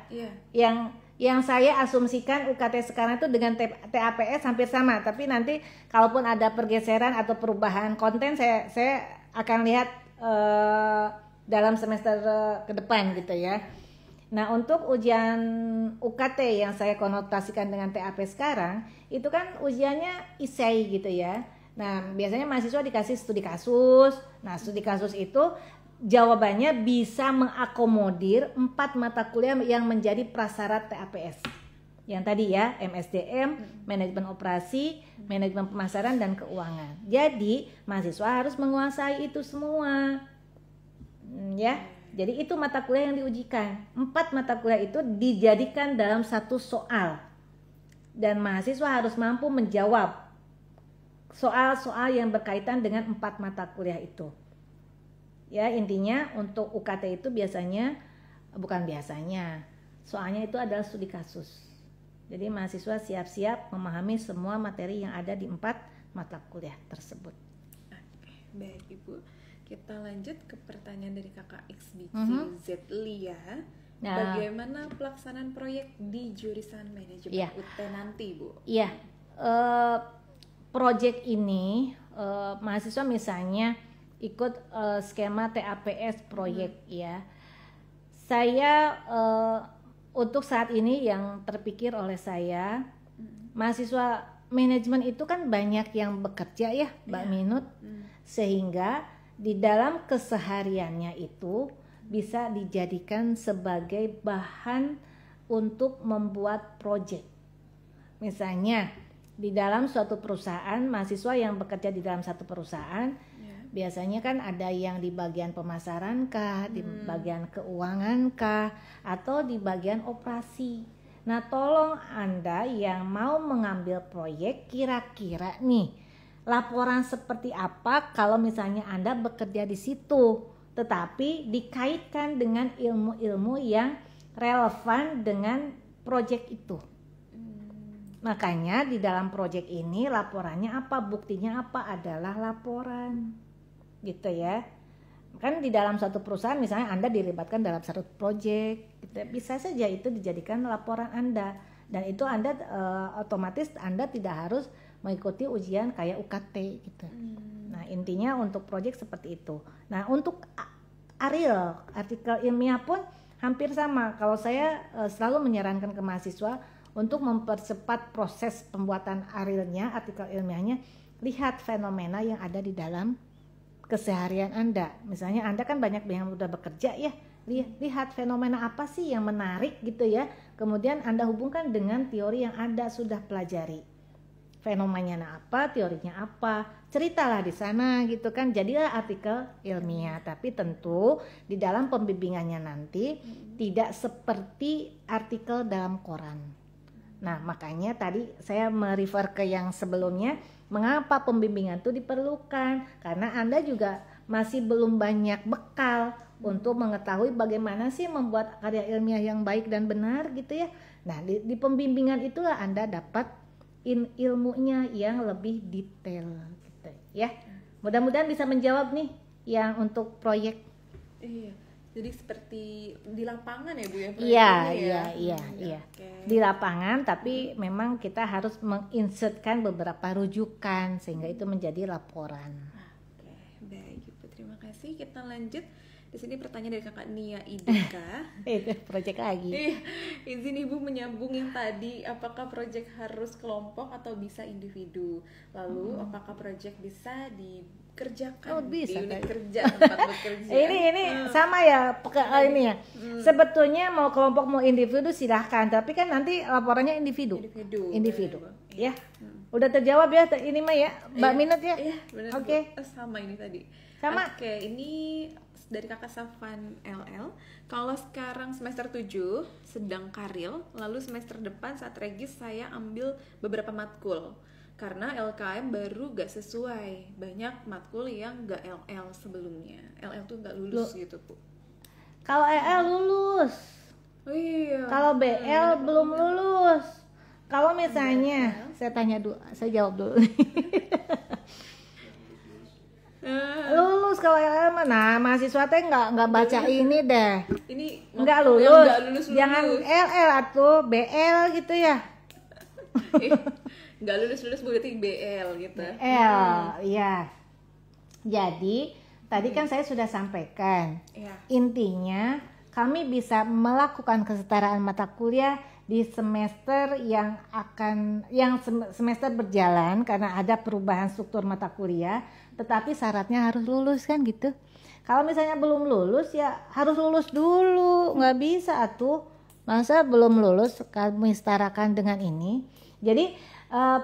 B: Yang saya asumsikan UKT sekarang itu dengan TAPS hampir sama, tapi nanti kalaupun ada pergeseran atau perubahan konten saya akan lihat dalam semester ke depan gitu ya. Nah, untuk ujian UKT yang saya konotasikan dengan TAP sekarang, itu kan ujiannya esai gitu ya. Nah, biasanya mahasiswa dikasih studi kasus. Nah, studi kasus itu jawabannya bisa mengakomodir 4 mata kuliah yang menjadi prasyarat TAPS. Yang tadi ya, MSDM, manajemen operasi, manajemen pemasaran dan keuangan. Jadi, mahasiswa harus menguasai itu semua. Ya, jadi itu mata kuliah yang diujikan. 4 mata kuliah itu dijadikan dalam 1 soal, dan mahasiswa harus mampu menjawab soal-soal yang berkaitan dengan 4 mata kuliah itu. Ya, intinya untuk UKT itu soalnya itu adalah studi kasus. Jadi mahasiswa siap-siap memahami semua materi yang ada di 4 mata kuliah tersebut.
A: Oke, baik Ibu. Kita lanjut ke pertanyaan dari Kakak XBC Zetlia. Nah, bagaimana pelaksanaan proyek di jurusan manajemen UT nanti, Bu?
B: Iya, proyek ini mahasiswa misalnya ikut skema TAPS proyek ya. Saya untuk saat ini yang terpikir oleh saya, mahasiswa manajemen itu kan banyak yang bekerja ya, Mbak Minut, sehingga di dalam kesehariannya itu bisa dijadikan sebagai bahan untuk membuat proyek. Misalnya di dalam suatu perusahaan, mahasiswa yang bekerja di dalam satu perusahaan, biasanya kan ada yang di bagian pemasaran kah, di bagian keuangan kah, atau di bagian operasi. Nah, tolong Anda yang mau mengambil proyek, kira-kira nih laporan seperti apa kalau misalnya Anda bekerja di situ, tetapi dikaitkan dengan ilmu-ilmu yang relevan dengan proyek itu. Makanya di dalam proyek ini laporannya apa, buktinya apa adalah laporan, gitu ya. Kan di dalam suatu perusahaan misalnya Anda dilibatkan dalam satu proyek, gitu. Bisa saja itu dijadikan laporan Anda, dan itu Anda otomatis Anda tidak harus mengikuti ujian kayak UKT gitu. Nah, intinya untuk proyek seperti itu. Nah, untuk artikel ilmiah pun hampir sama. Kalau saya selalu menyarankan ke mahasiswa untuk mempercepat proses pembuatan arilnya, artikel ilmiahnya, lihat fenomena yang ada di dalam keseharian Anda. Misalnya Anda kan banyak yang udah bekerja ya Lihat fenomena apa sih yang menarik gitu ya. Kemudian Anda hubungkan dengan teori yang Anda sudah pelajari. Fenomenanya apa, teorinya apa, ceritalah di sana gitu kan. Jadilah artikel ilmiah, tapi tentu di dalam pembimbingannya nanti tidak seperti artikel dalam koran. Nah, makanya tadi saya merefer ke yang sebelumnya, mengapa pembimbingan itu diperlukan? Karena Anda juga masih belum banyak bekal untuk mengetahui bagaimana sih membuat karya ilmiah yang baik dan benar gitu ya. Nah, di pembimbingan itulah Anda dapat ilmunya yang lebih detail gitu ya. Mudah-mudahan bisa menjawab nih yang untuk proyek.
A: Iya. Jadi seperti di lapangan ya Bu ya?
B: Iya. Okay. Di lapangan, tapi memang kita harus menginsertkan beberapa rujukan sehingga itu menjadi laporan.
A: Oke, baik Ibu. Terima kasih. Kita lanjut. Di sini pertanyaan dari Kakak Nia Ideka.
B: Itu proyek lagi.
A: Iya. Izin Ibu menyambung yang tadi, apakah proyek harus kelompok atau bisa individu? Lalu apakah proyek bisa dikerjakan
B: bisa,
A: di unit kerja tempat bekerja?
B: Ini sama ya ini ya. Sebetulnya mau kelompok mau individu silahkan, tapi kan nanti laporannya individu. Ya. Udah terjawab ya ini mah ya, Mbak Minut ya.
A: Iya, benar.
B: Oke.
A: Sama ini tadi.
B: Sama.
A: Oke, ini dari Kakak Safan LL. Kalau sekarang semester 7 sedang karil, lalu semester depan saat regis saya ambil beberapa matkul. Karena LKM baru gak sesuai. Banyak matkul yang gak LL sebelumnya. LL tuh gak lulus gitu, Bu.
B: Kalau LL lulus.
A: Oh iya.
B: Kalau BL belum lulus. Kalau misalnya saya tanya dulu, saya jawab dulu. Lulus kalau LL mana mahasiswa teh nggak baca ini deh.
A: Ini
B: nggak lulus.
A: Jangan
B: LL atau BL gitu ya.
A: Nggak lulus berarti BL gitu.
B: BL, iya. Jadi tadi kan saya sudah sampaikan. Intinya kami bisa melakukan kesetaraan mata kuliah di semester yang semester berjalan karena ada perubahan struktur mata kuliah, tetapi syaratnya harus lulus kan gitu. Kalau misalnya belum lulus ya harus lulus dulu, nggak bisa atuh. Masa belum lulus kami setarakan dengan ini. Jadi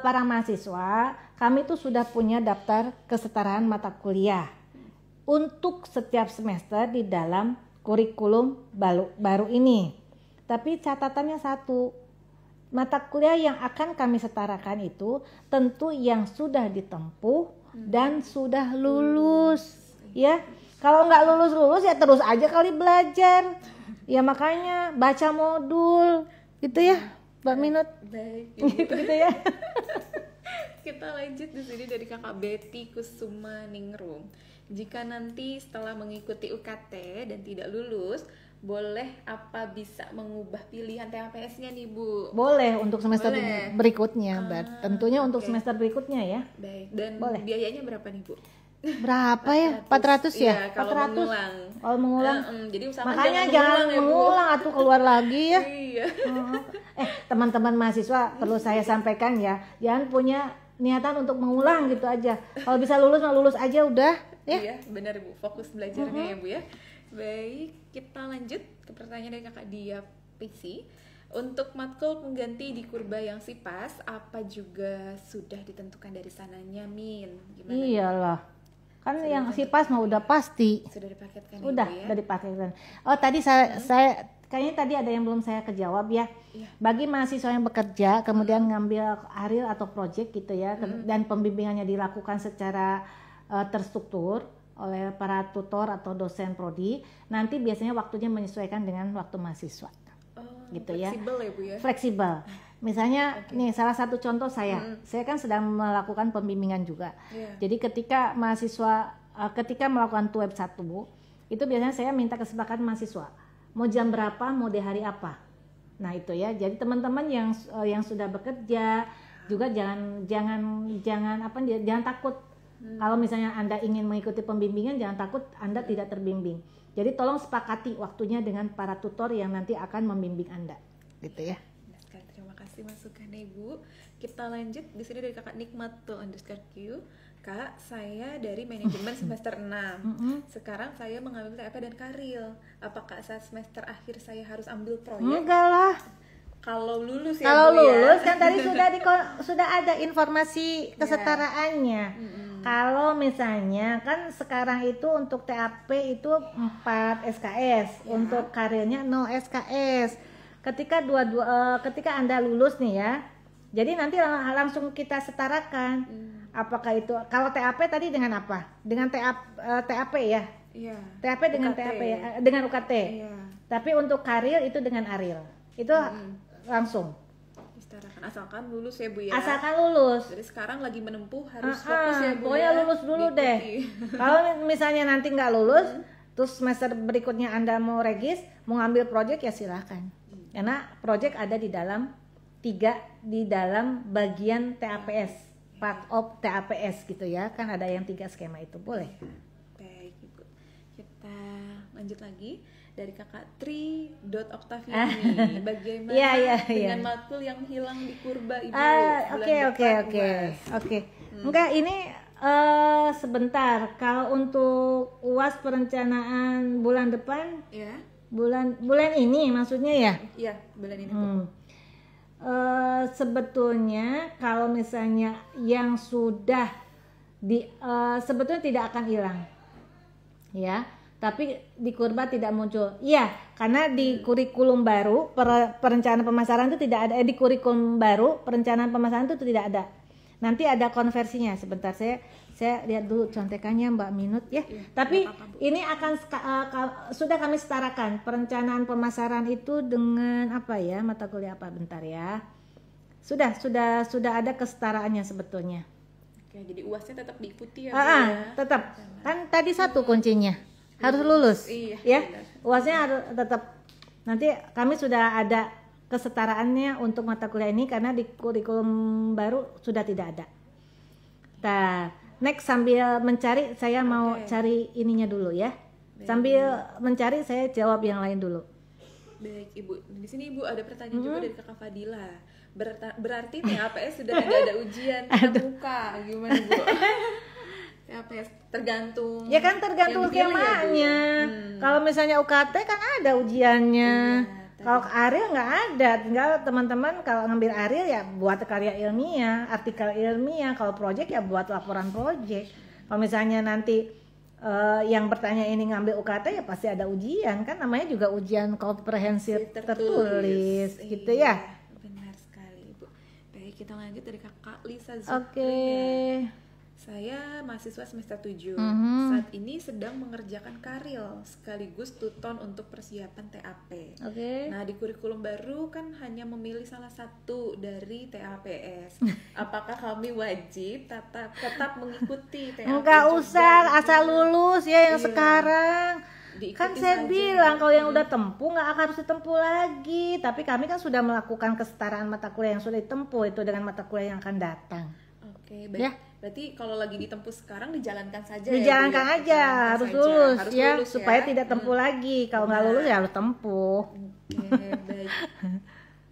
B: para mahasiswa kami tuh sudah punya daftar kesetaraan mata kuliah untuk setiap semester di dalam kurikulum baru ini. Tapi catatannya satu, mata kuliah yang akan kami setarakan itu tentu yang sudah ditempuh dan sudah lulus, ya. Kalau nggak lulus ya terus aja kali belajar, ya makanya baca modul, gitu ya, Mbak Minut.
A: Baik,
B: gitu ya.
A: Kita lanjut di sini dari Kakak Betty Kusuma Ningrum. Jika nanti setelah mengikuti UKT dan tidak lulus, boleh apa bisa mengubah pilihan THPS-nya nih Bu?
B: Boleh untuk semester berikutnya, tentunya untuk semester berikutnya ya.
A: Baik, dan biayanya berapa nih Bu?
B: Berapa ya? 400 ya?
A: Kalau 400. Mengulang.
B: Kalau mengulang.
A: Jadi
B: makanya jangan mengulang atau keluar lagi ya.
A: Iya.
B: Teman-teman mahasiswa perlu saya sampaikan ya, jangan punya niatan untuk mengulang gitu aja. Kalau bisa lulus lulus aja udah ya.
A: Iya, benar Bu. Fokus belajarnya ya Bu ya. Baik, kita lanjut ke pertanyaan dari Kakak Dia PC. Untuk matkul pengganti di kurba yang sipas, apa juga sudah ditentukan dari sananya, Min? Gimana?
B: Iyalah. Kan sudah yang sipas mah udah pasti.
A: Sudah dipaketkan
B: udah,
A: ya?
B: Udah dipaketkan. Oh, tadi saya kayaknya tadi ada yang belum saya kejawab ya. Bagi mahasiswa yang bekerja kemudian ngambil aril atau project gitu ya, dan pembimbingannya dilakukan secara terstruktur oleh para tutor atau dosen prodi, nanti biasanya waktunya menyesuaikan dengan waktu mahasiswa. Gitu ya.
A: Fleksibel ya Bu ya.
B: Fleksibel. Misalnya nih salah satu contoh saya kan sedang melakukan pembimbingan juga. Jadi ketika mahasiswa ketika melakukan web 1 itu biasanya saya minta kesepakatan mahasiswa. Mau jam berapa, mau di hari apa. Nah, itu ya. Jadi teman-teman yang sudah bekerja juga jangan takut. Kalau misalnya Anda ingin mengikuti pembimbingan, jangan takut Anda tidak terbimbing. Jadi tolong sepakati waktunya dengan para tutor yang nanti akan membimbing Anda. Gitu ya.
A: Terima kasih masukannya Ibu. Kita lanjut di sini dari Kakak Nikmatul_Q. Kak, saya dari manajemen semester 6. Sekarang saya mengambil TAP dan Karil. Apakah saat semester akhir saya harus ambil proyek?
B: Enggak lah.
A: Kalau lulus ya,
B: Kalau
A: Bu,
B: lulus
A: ya?
B: kan tadi sudah ada informasi kesetaraannya. Kalau misalnya kan sekarang itu untuk TAP itu 4 SKS, untuk karirnya 0 SKS. Ketika ketika Anda lulus nih ya. Jadi nanti langsung kita setarakan. Apakah itu kalau TAP tadi dengan apa? Dengan TAP ya?
A: Iya.
B: TAP dengan
A: UKT.
B: TAP ya? Dengan UKT.
A: Iya.
B: Tapi untuk karir itu dengan ARIL. Itu langsung.
A: Setarakan asalkan lulus ya, Bu ya.
B: Asalkan lulus.
A: Jadi sekarang lagi menempuh harus fokus ya, Bu.
B: Pokoknya
A: ya.
B: lulus dulu deh. Kalau misalnya nanti nggak lulus, terus semester berikutnya Anda mau regis, mau ngambil project ya silakan. Karena project ada di dalam bagian TAPS, part of TAPS gitu ya. Kan ada yang 3 skema itu, boleh.
A: Baik, Ibu. Kita lanjut lagi dari Kakak Tri.Oktaviani. Bagaimana dengan matkul yang hilang di kurba, Ibu?
B: Oke. Enggak, ini sebentar. Kalau untuk UAS perencanaan bulan depan, bulan ini maksudnya ya?
A: Iya, bulan ini, Bu.
B: Sebetulnya kalau misalnya yang sudah sebetulnya tidak akan hilang, ya. Tapi di kurba tidak muncul. Iya, karena di kurikulum baru perencanaan pemasaran itu tidak ada. Di kurikulum baru perencanaan pemasaran itu tidak ada. Nanti ada konversinya. Sebentar saya lihat dulu contekannya Mbak Minut ya. Tapi ini akan sudah kami setarakan perencanaan pemasaran itu dengan apa ya, mata kuliah apa, bentar ya. Sudah ada kesetaraannya sebetulnya.
A: Oke, jadi UASnya tetap diikuti ya, Bu, ya.
B: Tetap. Kan tadi satu kuncinya. Harus lulus.
A: Iya,
B: ya.
A: benar.
B: UASnya harus tetap. Nanti kami sudah ada kesetaraannya untuk mata kuliah ini karena di kurikulum baru sudah tidak ada. Nah, next sambil mencari saya mau cari ininya dulu ya. Sambil mencari saya jawab yang lain dulu.
A: Baik, Ibu. Di sini Ibu ada pertanyaan juga dari Kakak Fadila. Berarti TAPS sudah tidak ada ujian tatap muka. Gimana, Bu? TAPS tergantung.
B: Ya kan tergantung skemanya. Kalau misalnya UKT kan ada ujiannya. Kalau ARIL nggak ada, tinggal teman-teman kalau ngambil ARIL ya buat karya ilmiah, artikel ilmiah. Kalau project ya buat laporan project. Kalau misalnya nanti yang bertanya ini ngambil UKT ya pasti ada ujian, kan namanya juga ujian komprehensif tertulis gitu ya.
A: Benar sekali, Ibu. Baik, kita lanjut dari Kakak Lisa Zukri.
B: Oke.
A: Saya mahasiswa semester 7. Saat ini sedang mengerjakan karil sekaligus tuton untuk persiapan TAP. Nah, di kurikulum baru kan hanya memilih salah satu dari TAPS. Apakah kami wajib tetap mengikuti TAP?
B: Enggak usah, asal lulus ya yang sekarang. Diikuti kan saya saja. Bilang kalau yang udah tempuh nggak akan harus ditempuh lagi. Tapi kami kan sudah melakukan kesetaraan mata kuliah yang sudah ditempuh itu dengan mata kuliah yang akan datang.
A: Oke, baik. Ya. Berarti kalau lagi ditempuh sekarang dijalankan saja.
B: Dijalankan
A: ya,
B: aja, harus lulus ya,
A: lulus,
B: supaya tidak tempuh lagi. Kalau nggak lulus ya harus tempuh.
A: Oke, baik.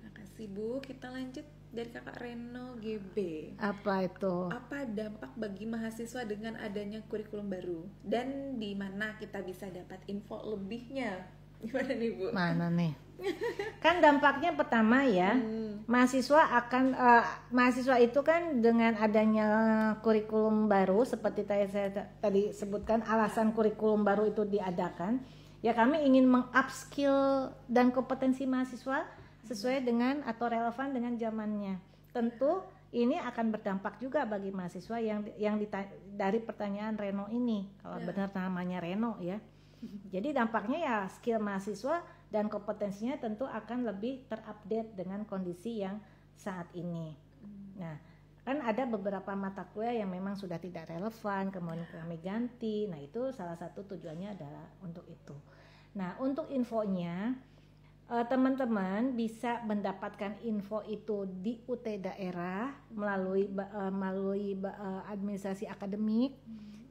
A: Makasih Bu. Kita lanjut dari Kakak Reno GB.
B: Apa itu?
A: Apa dampak bagi mahasiswa dengan adanya kurikulum baru? Dan di mana kita bisa dapat info lebihnya? Gimana nih Bu?
B: Mana nih? Kan dampaknya pertama ya, mahasiswa itu kan dengan adanya kurikulum baru seperti saya tadi sebutkan, alasan kurikulum baru itu diadakan ya, kami ingin mengupskill dan kompetensi mahasiswa sesuai dengan atau relevan dengan zamannya. Tentu ini akan berdampak juga bagi mahasiswa yang dari pertanyaan Reno ini, kalau benar namanya Reno ya. Jadi dampaknya ya skill mahasiswa dan kompetensinya tentu akan lebih terupdate dengan kondisi yang saat ini. Nah, kan ada beberapa mata kuliah yang memang sudah tidak relevan, kemudian kami ganti. Nah, itu salah satu tujuannya adalah untuk itu. Nah, untuk infonya, teman-teman bisa mendapatkan info itu di UT daerah melalui administrasi akademik,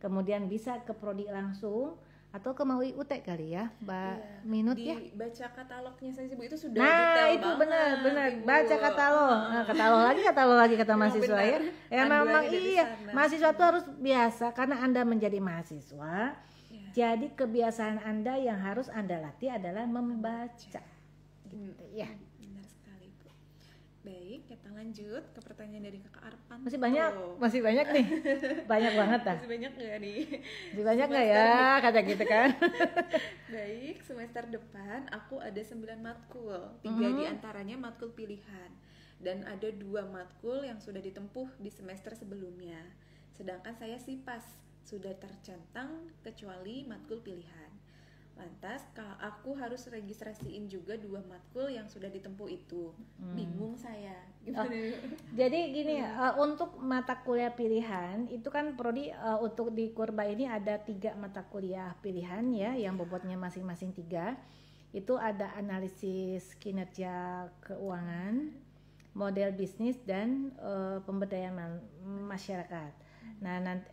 B: kemudian bisa ke prodi langsung, atau ke Maui UT kali ya, Mbak Minut ya.
A: Baca katalognya saja Bu, itu sudah
B: Nah
A: detail
B: itu
A: banget,
B: benar
A: Ibu.
B: baca katalog. Katalog lagi kata
A: Memang
B: mahasiswa
A: benar.
B: ya. Ya memang
A: Panduannya dari
B: iya,
A: sana.
B: mahasiswa tuh harus biasa karena Anda menjadi mahasiswa.
A: Ya.
B: Jadi kebiasaan Anda yang harus Anda latih adalah membaca. Gitu ya.
A: Benar sekali Bu. Baik, kita lanjut ke pertanyaan dari Kakak Arpan.
B: Masih banyak nih. Banyak banget dah.
A: Masih banyak nggak nih?
B: Masih banyak nggak ya kata gitu kan.
A: Baik, semester depan aku ada 9 matkul, 3 diantaranya matkul pilihan, dan ada 2 matkul yang sudah ditempuh di semester sebelumnya. Sedangkan saya SIPAS sudah tercentang kecuali matkul pilihan. Lantas aku harus registrasiin juga 2 matkul yang sudah ditempuh itu. Bingung saya. Gimana?
B: Jadi gini, untuk mata kuliah pilihan itu kan prodi untuk di Kurba ini ada 3 mata kuliah pilihan ya, yang bobotnya masing-masing 3. Itu ada analisis kinerja keuangan, model bisnis, dan pemberdayaan masyarakat. Nah, nanti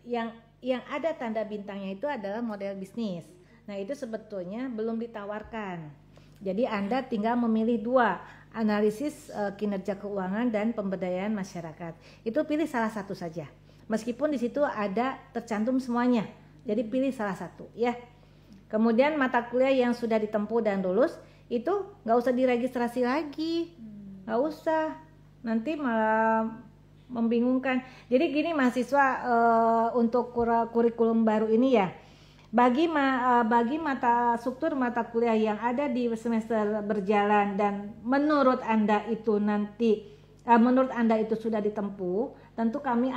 B: yang ada tanda bintangnya itu adalah model bisnis. Nah, itu sebetulnya belum ditawarkan. Jadi Anda tinggal memilih 2, analisis kinerja keuangan dan pemberdayaan masyarakat. Itu pilih salah satu saja. Meskipun di situ ada tercantum semuanya. Jadi pilih salah satu ya. Kemudian mata kuliah yang sudah ditempuh dan lulus itu nggak usah diregistrasi lagi. Nggak usah. Nanti malah membingungkan. Jadi gini mahasiswa, untuk kurikulum baru ini ya. Bagi struktur mata kuliah yang ada di semester berjalan dan menurut Anda itu sudah ditempuh, tentu kami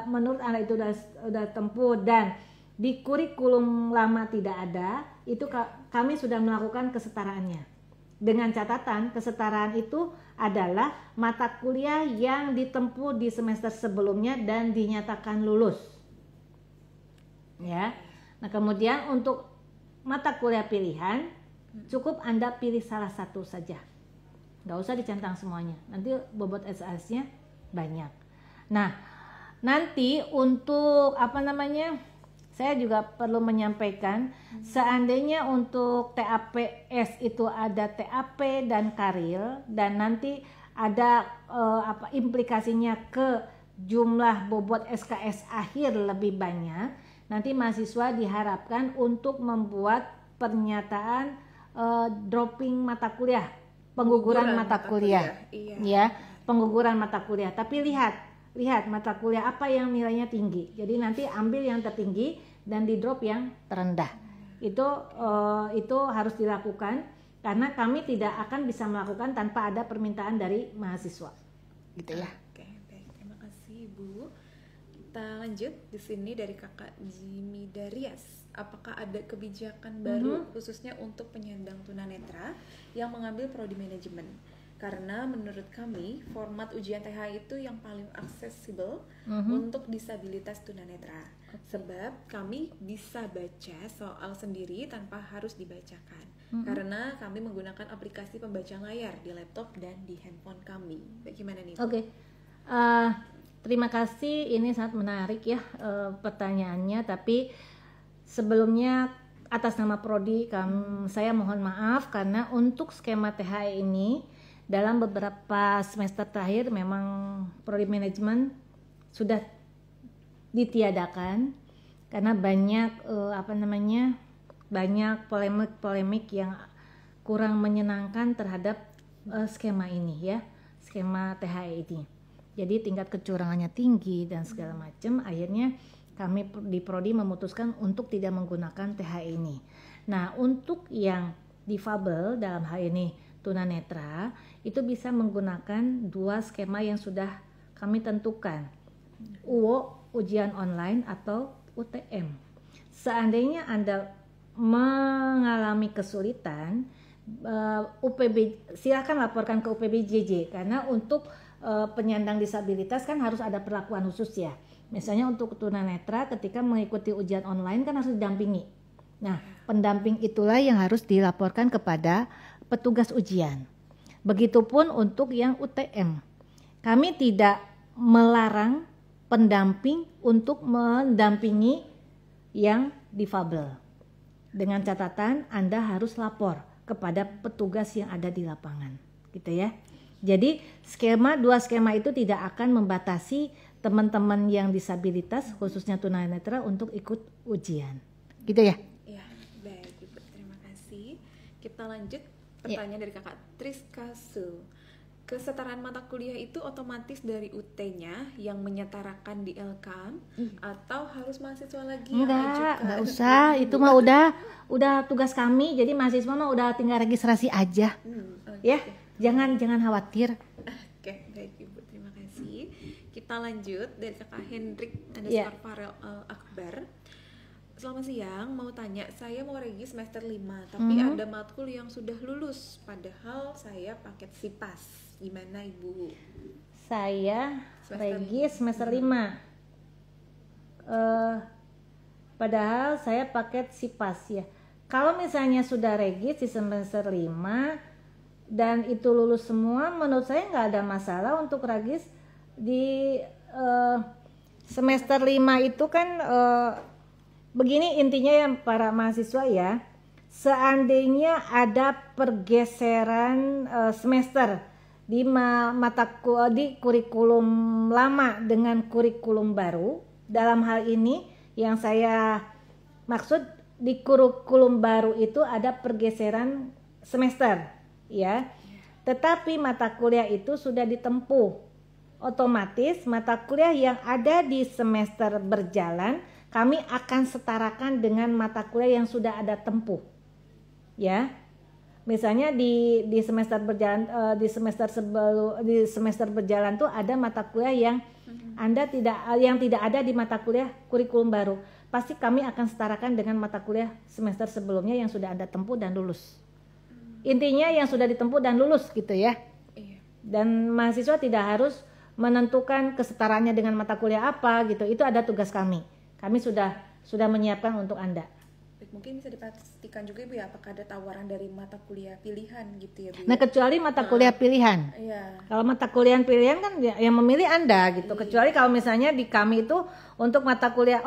B: menurut Anda itu sudah tempuh dan di kurikulum lama tidak ada, itu kami sudah melakukan kesetaraannya. Dengan catatan kesetaraan itu adalah mata kuliah yang ditempuh di semester sebelumnya dan dinyatakan lulus. Ya. Nah, kemudian untuk mata kuliah pilihan cukup Anda pilih salah satu saja. Nggak usah dicentang semuanya. Nanti bobot SAS-nya banyak. Nah, nanti untuk saya juga perlu menyampaikan, seandainya untuk TAPS itu ada TAP dan Karil, dan nanti ada implikasinya ke jumlah bobot SKS akhir lebih banyak, nanti mahasiswa diharapkan untuk membuat pernyataan dropping mata kuliah, pengguguran mata kuliah.
A: Iya.
B: Ya, pengguguran mata kuliah. Tapi lihat mata kuliah apa yang nilainya tinggi. Jadi nanti ambil yang tertinggi dan di drop yang terendah. Itu harus dilakukan karena kami tidak akan bisa melakukan tanpa ada permintaan dari mahasiswa. Gitu ya.
A: Oke, baik. Terima kasih, Bu. Kita lanjut di sini dari Kakak Jimmy Darias. Apakah ada kebijakan baru khususnya untuk penyandang tunanetra yang mengambil prodi manajemen? Karena menurut kami format ujian TH itu yang paling aksesibel untuk disabilitas tunanetra. Sebab kami bisa baca soal sendiri tanpa harus dibacakan. Karena kami menggunakan aplikasi pembaca layar di laptop dan di handphone kami. Bagaimana nih?
B: Oke. Terima kasih, ini sangat menarik ya pertanyaannya. Tapi sebelumnya atas nama prodi saya mohon maaf karena untuk skema TH ini dalam beberapa semester terakhir memang prodi manajemen sudah ditiadakan karena banyak banyak polemik yang kurang menyenangkan terhadap skema ini ya, skema TH ini. Jadi tingkat kecurangannya tinggi dan segala macam. Akhirnya kami di prodi memutuskan untuk tidak menggunakan TH ini. Nah, untuk yang difabel dalam hal ini tunanetra itu bisa menggunakan 2 skema yang sudah kami tentukan. UO, ujian online, atau UTM. Seandainya Anda mengalami kesulitan, silakan laporkan ke UPBJJ karena untuk penyandang disabilitas kan harus ada perlakuan khusus ya. Misalnya untuk tunanetra ketika mengikuti ujian online kan harus didampingi. Nah, pendamping itulah yang harus dilaporkan kepada petugas ujian. Begitupun untuk yang UTM. Kami tidak melarang pendamping untuk mendampingi yang difabel. Dengan catatan Anda harus lapor kepada petugas yang ada di lapangan, gitu ya. Jadi dua skema itu tidak akan membatasi teman-teman yang disabilitas khususnya tunanetra untuk ikut ujian, gitu ya.
A: Ya, baik Ibu, terima kasih. Kita lanjut pertanyaan dari Kakak Triska Su. Kesetaraan mata kuliah itu otomatis dari UT-nya yang menyetarakan di LKAM atau harus mahasiswa lagi yang ajukan?
B: Enggak usah, itu mah udah tugas kami. Jadi mahasiswa mah udah tinggal registrasi aja. Ya, jangan khawatir.
A: Oke, baik Ibu, terima kasih. Kita lanjut dari Kakak Hendrik Farel Akbar. Selamat siang, mau tanya, saya mau regis semester 5 tapi ada matkul yang sudah lulus padahal saya paket SIPAS. Gimana Ibu?
B: Saya regis semester 5 padahal saya paket SIPAS ya. Kalau misalnya sudah regis di semester 5 dan itu lulus semua, menurut saya nggak ada masalah untuk regis di semester 5 itu kan. Begini intinya ya para mahasiswa ya, seandainya ada pergeseran semester di di kurikulum lama dengan kurikulum baru, dalam hal ini yang saya maksud di kurikulum baru itu ada pergeseran semester ya, tetapi mata kuliah itu sudah ditempuh, otomatis mata kuliah yang ada di semester berjalan kami akan setarakan dengan mata kuliah yang sudah ada tempuh, ya. Misalnya di semester berjalan, di semester berjalan tuh ada mata kuliah yang tidak ada di mata kuliah kurikulum baru. Pasti kami akan setarakan dengan mata kuliah semester sebelumnya yang sudah Anda tempuh dan lulus. Intinya yang sudah ditempuh dan lulus gitu ya. Dan mahasiswa tidak harus menentukan kesetaraannya dengan mata kuliah apa gitu. Itu ada tugas kami. Kami sudah menyiapkan untuk Anda.
A: Mungkin bisa dipastikan juga Ibu ya, apakah ada tawaran dari mata kuliah pilihan gitu ya Bu?
B: Nah, kecuali mata kuliah pilihan.
A: Iya.
B: Kalau mata kuliah pilihan kan yang memilih Anda gitu. Iya. Kecuali kalau misalnya di kami itu untuk mata kuliah,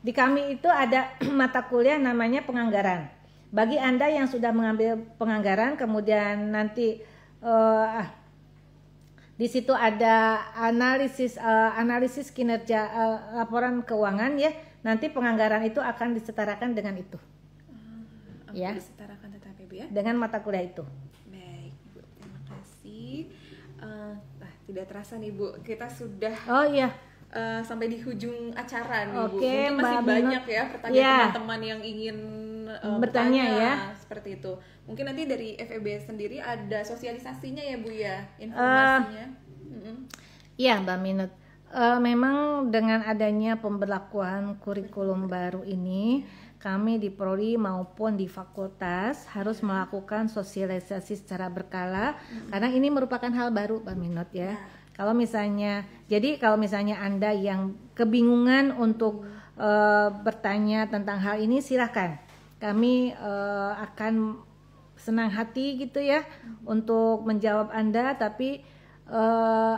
B: di kami itu ada mata kuliah namanya penganggaran. Bagi Anda yang sudah mengambil penganggaran, kemudian nanti di situ ada analisis kinerja laporan keuangan ya. Nanti penganggaran itu akan disetarakan dengan itu. Ya.
A: Disetarakan tetap Ibu ya.
B: Dengan mata kuliah itu.
A: Baik, Ibu. Terima kasih. Tidak terasa nih Bu, kita sudah sampai di ujung acara nih Bu. Mungkin masih banyak ya pertanyaan teman-teman yang ingin bertanya ya, seperti itu. Mungkin nanti dari FEB sendiri ada sosialisasinya ya Bu ya, informasinya.
B: Iya Mbak Minut. Memang dengan adanya pemberlakuan kurikulum baru ini, kami di Prodi maupun di fakultas harus melakukan sosialisasi secara berkala karena ini merupakan hal baru Mbak Minut ya. Kalau misalnya Anda yang kebingungan untuk bertanya tentang hal ini, silakan. Kami akan senang hati gitu ya untuk menjawab Anda, tapi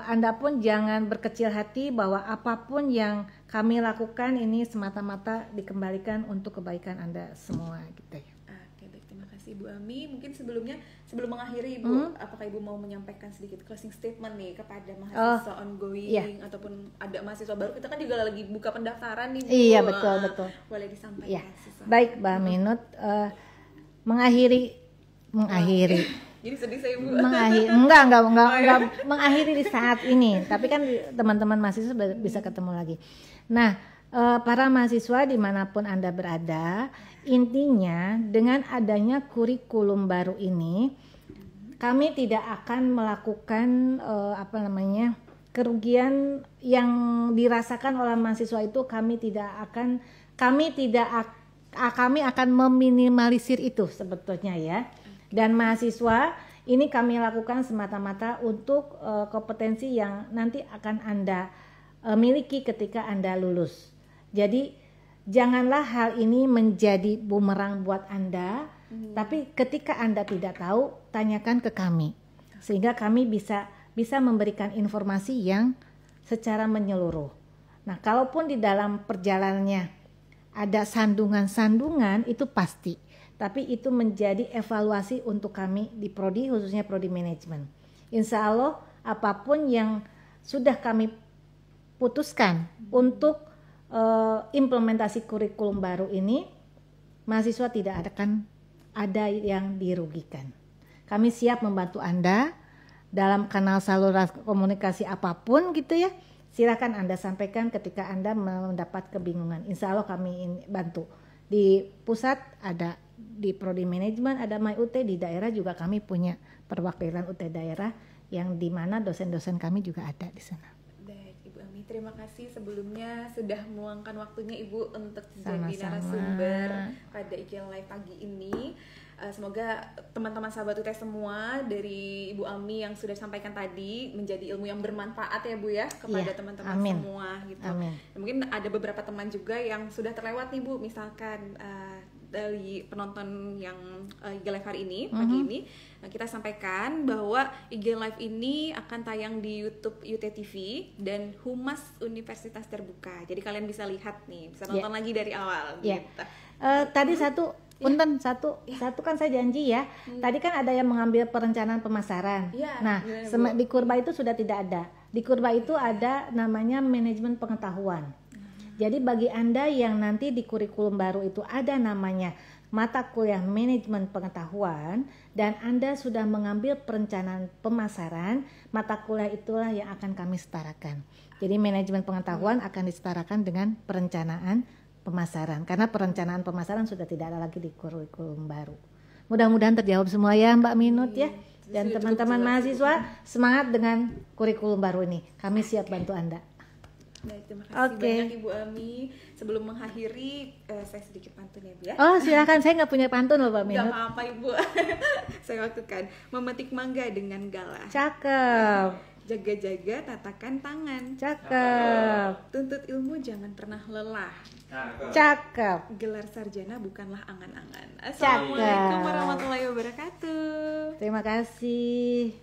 B: Anda pun jangan berkecil hati bahwa apapun yang kami lakukan ini semata-mata dikembalikan untuk kebaikan Anda semua gitu ya.
A: Oke, baik, terima kasih Bu Ami. Mungkin sebelum mengakhiri Ibu, apakah Ibu mau menyampaikan sedikit closing statement nih kepada mahasiswa ongoing ataupun ada mahasiswa baru? Kita kan juga lagi buka pendaftaran nih Bu.
B: Iya, betul.
A: Boleh disampaikan.
B: Baik Mbak Minut, mengakhiri
A: Jadi sedih saya Bu.
B: Enggak mengakhiri di saat ini. Tapi kan teman-teman mahasiswa bisa ketemu lagi. Nah, para mahasiswa dimanapun Anda berada, intinya dengan adanya kurikulum baru ini, kami tidak akan melakukan kerugian yang dirasakan oleh mahasiswa itu. Kami akan meminimalisir itu sebetulnya ya. Dan mahasiswa ini kami lakukan semata-mata untuk kompetensi yang nanti akan Anda miliki ketika Anda lulus. Jadi janganlah hal ini menjadi bumerang buat Anda, tapi ketika Anda tidak tahu, tanyakan ke kami. Sehingga kami bisa memberikan informasi yang secara menyeluruh. Nah, kalaupun di dalam perjalanannya ada sandungan-sandungan itu pasti. Tapi itu menjadi evaluasi untuk kami di prodi, khususnya prodi manajemen. Insya Allah apapun yang sudah kami putuskan untuk implementasi kurikulum baru ini, mahasiswa tidak akan ada yang dirugikan. Kami siap membantu Anda dalam kanal saluran komunikasi apapun gitu ya. Silakan Anda sampaikan ketika Anda mendapat kebingungan. Insya Allah kami bantu. Di pusat ada, di prodi manajemen ada MyUT, di daerah juga kami punya perwakilan UT daerah yang di mana dosen-dosen kami juga ada di sana.
A: Baik, Ibu Ami, terima kasih sebelumnya sudah meluangkan waktunya Ibu untuk
B: Sama-sama.
A: jadi narasumber pada IG Live pagi ini. Semoga teman-teman sahabat UT semua dari Ibu Ami yang sudah sampaikan tadi menjadi ilmu yang bermanfaat ya Bu ya kepada teman-teman semua gitu.
B: Amin.
A: Mungkin ada beberapa teman juga yang sudah terlewat nih Bu, misalkan dari penonton yang IG Live hari ini pagi ini, kita sampaikan bahwa IG Live ini akan tayang di YouTube UT TV dan Humas Universitas Terbuka. Jadi kalian bisa lihat nih, bisa nonton lagi dari awal gitu.
B: Tadi punten satu kan saya janji ya. Tadi kan ada yang mengambil perencanaan pemasaran. Nah, di Kurba itu sudah tidak ada. Di Kurba itu ada namanya manajemen pengetahuan. Jadi bagi Anda yang nanti di kurikulum baru itu ada namanya mata kuliah manajemen pengetahuan dan Anda sudah mengambil perencanaan pemasaran, mata kuliah itulah yang akan kami setarakan. Jadi manajemen pengetahuan akan disetarakan dengan perencanaan pemasaran, karena perencanaan pemasaran sudah tidak ada lagi di kurikulum baru. Mudah-mudahan terjawab semua ya Mbak Minut ya. Dan teman-teman mahasiswa semangat dengan kurikulum baru ini. Kami siap bantu Anda.
A: Baik, terima kasih banyak Ibu Ami. Sebelum mengakhiri, saya sedikit pantun ya Bu ya.
B: Oh silakan, saya nggak punya pantun loh Mbak Minut.
A: Gak apa-apa Ibu. Saya lakukan. Memetik mangga dengan galah.
B: Cakep.
A: Jaga-jaga tatakan tangan.
B: Cakep.
A: Tuntut ilmu jangan pernah lelah.
B: Cakep.
A: Gelar sarjana bukanlah angan-angan.
B: Cakep.
A: Assalamualaikum warahmatullahi wabarakatuh.
B: Terima kasih.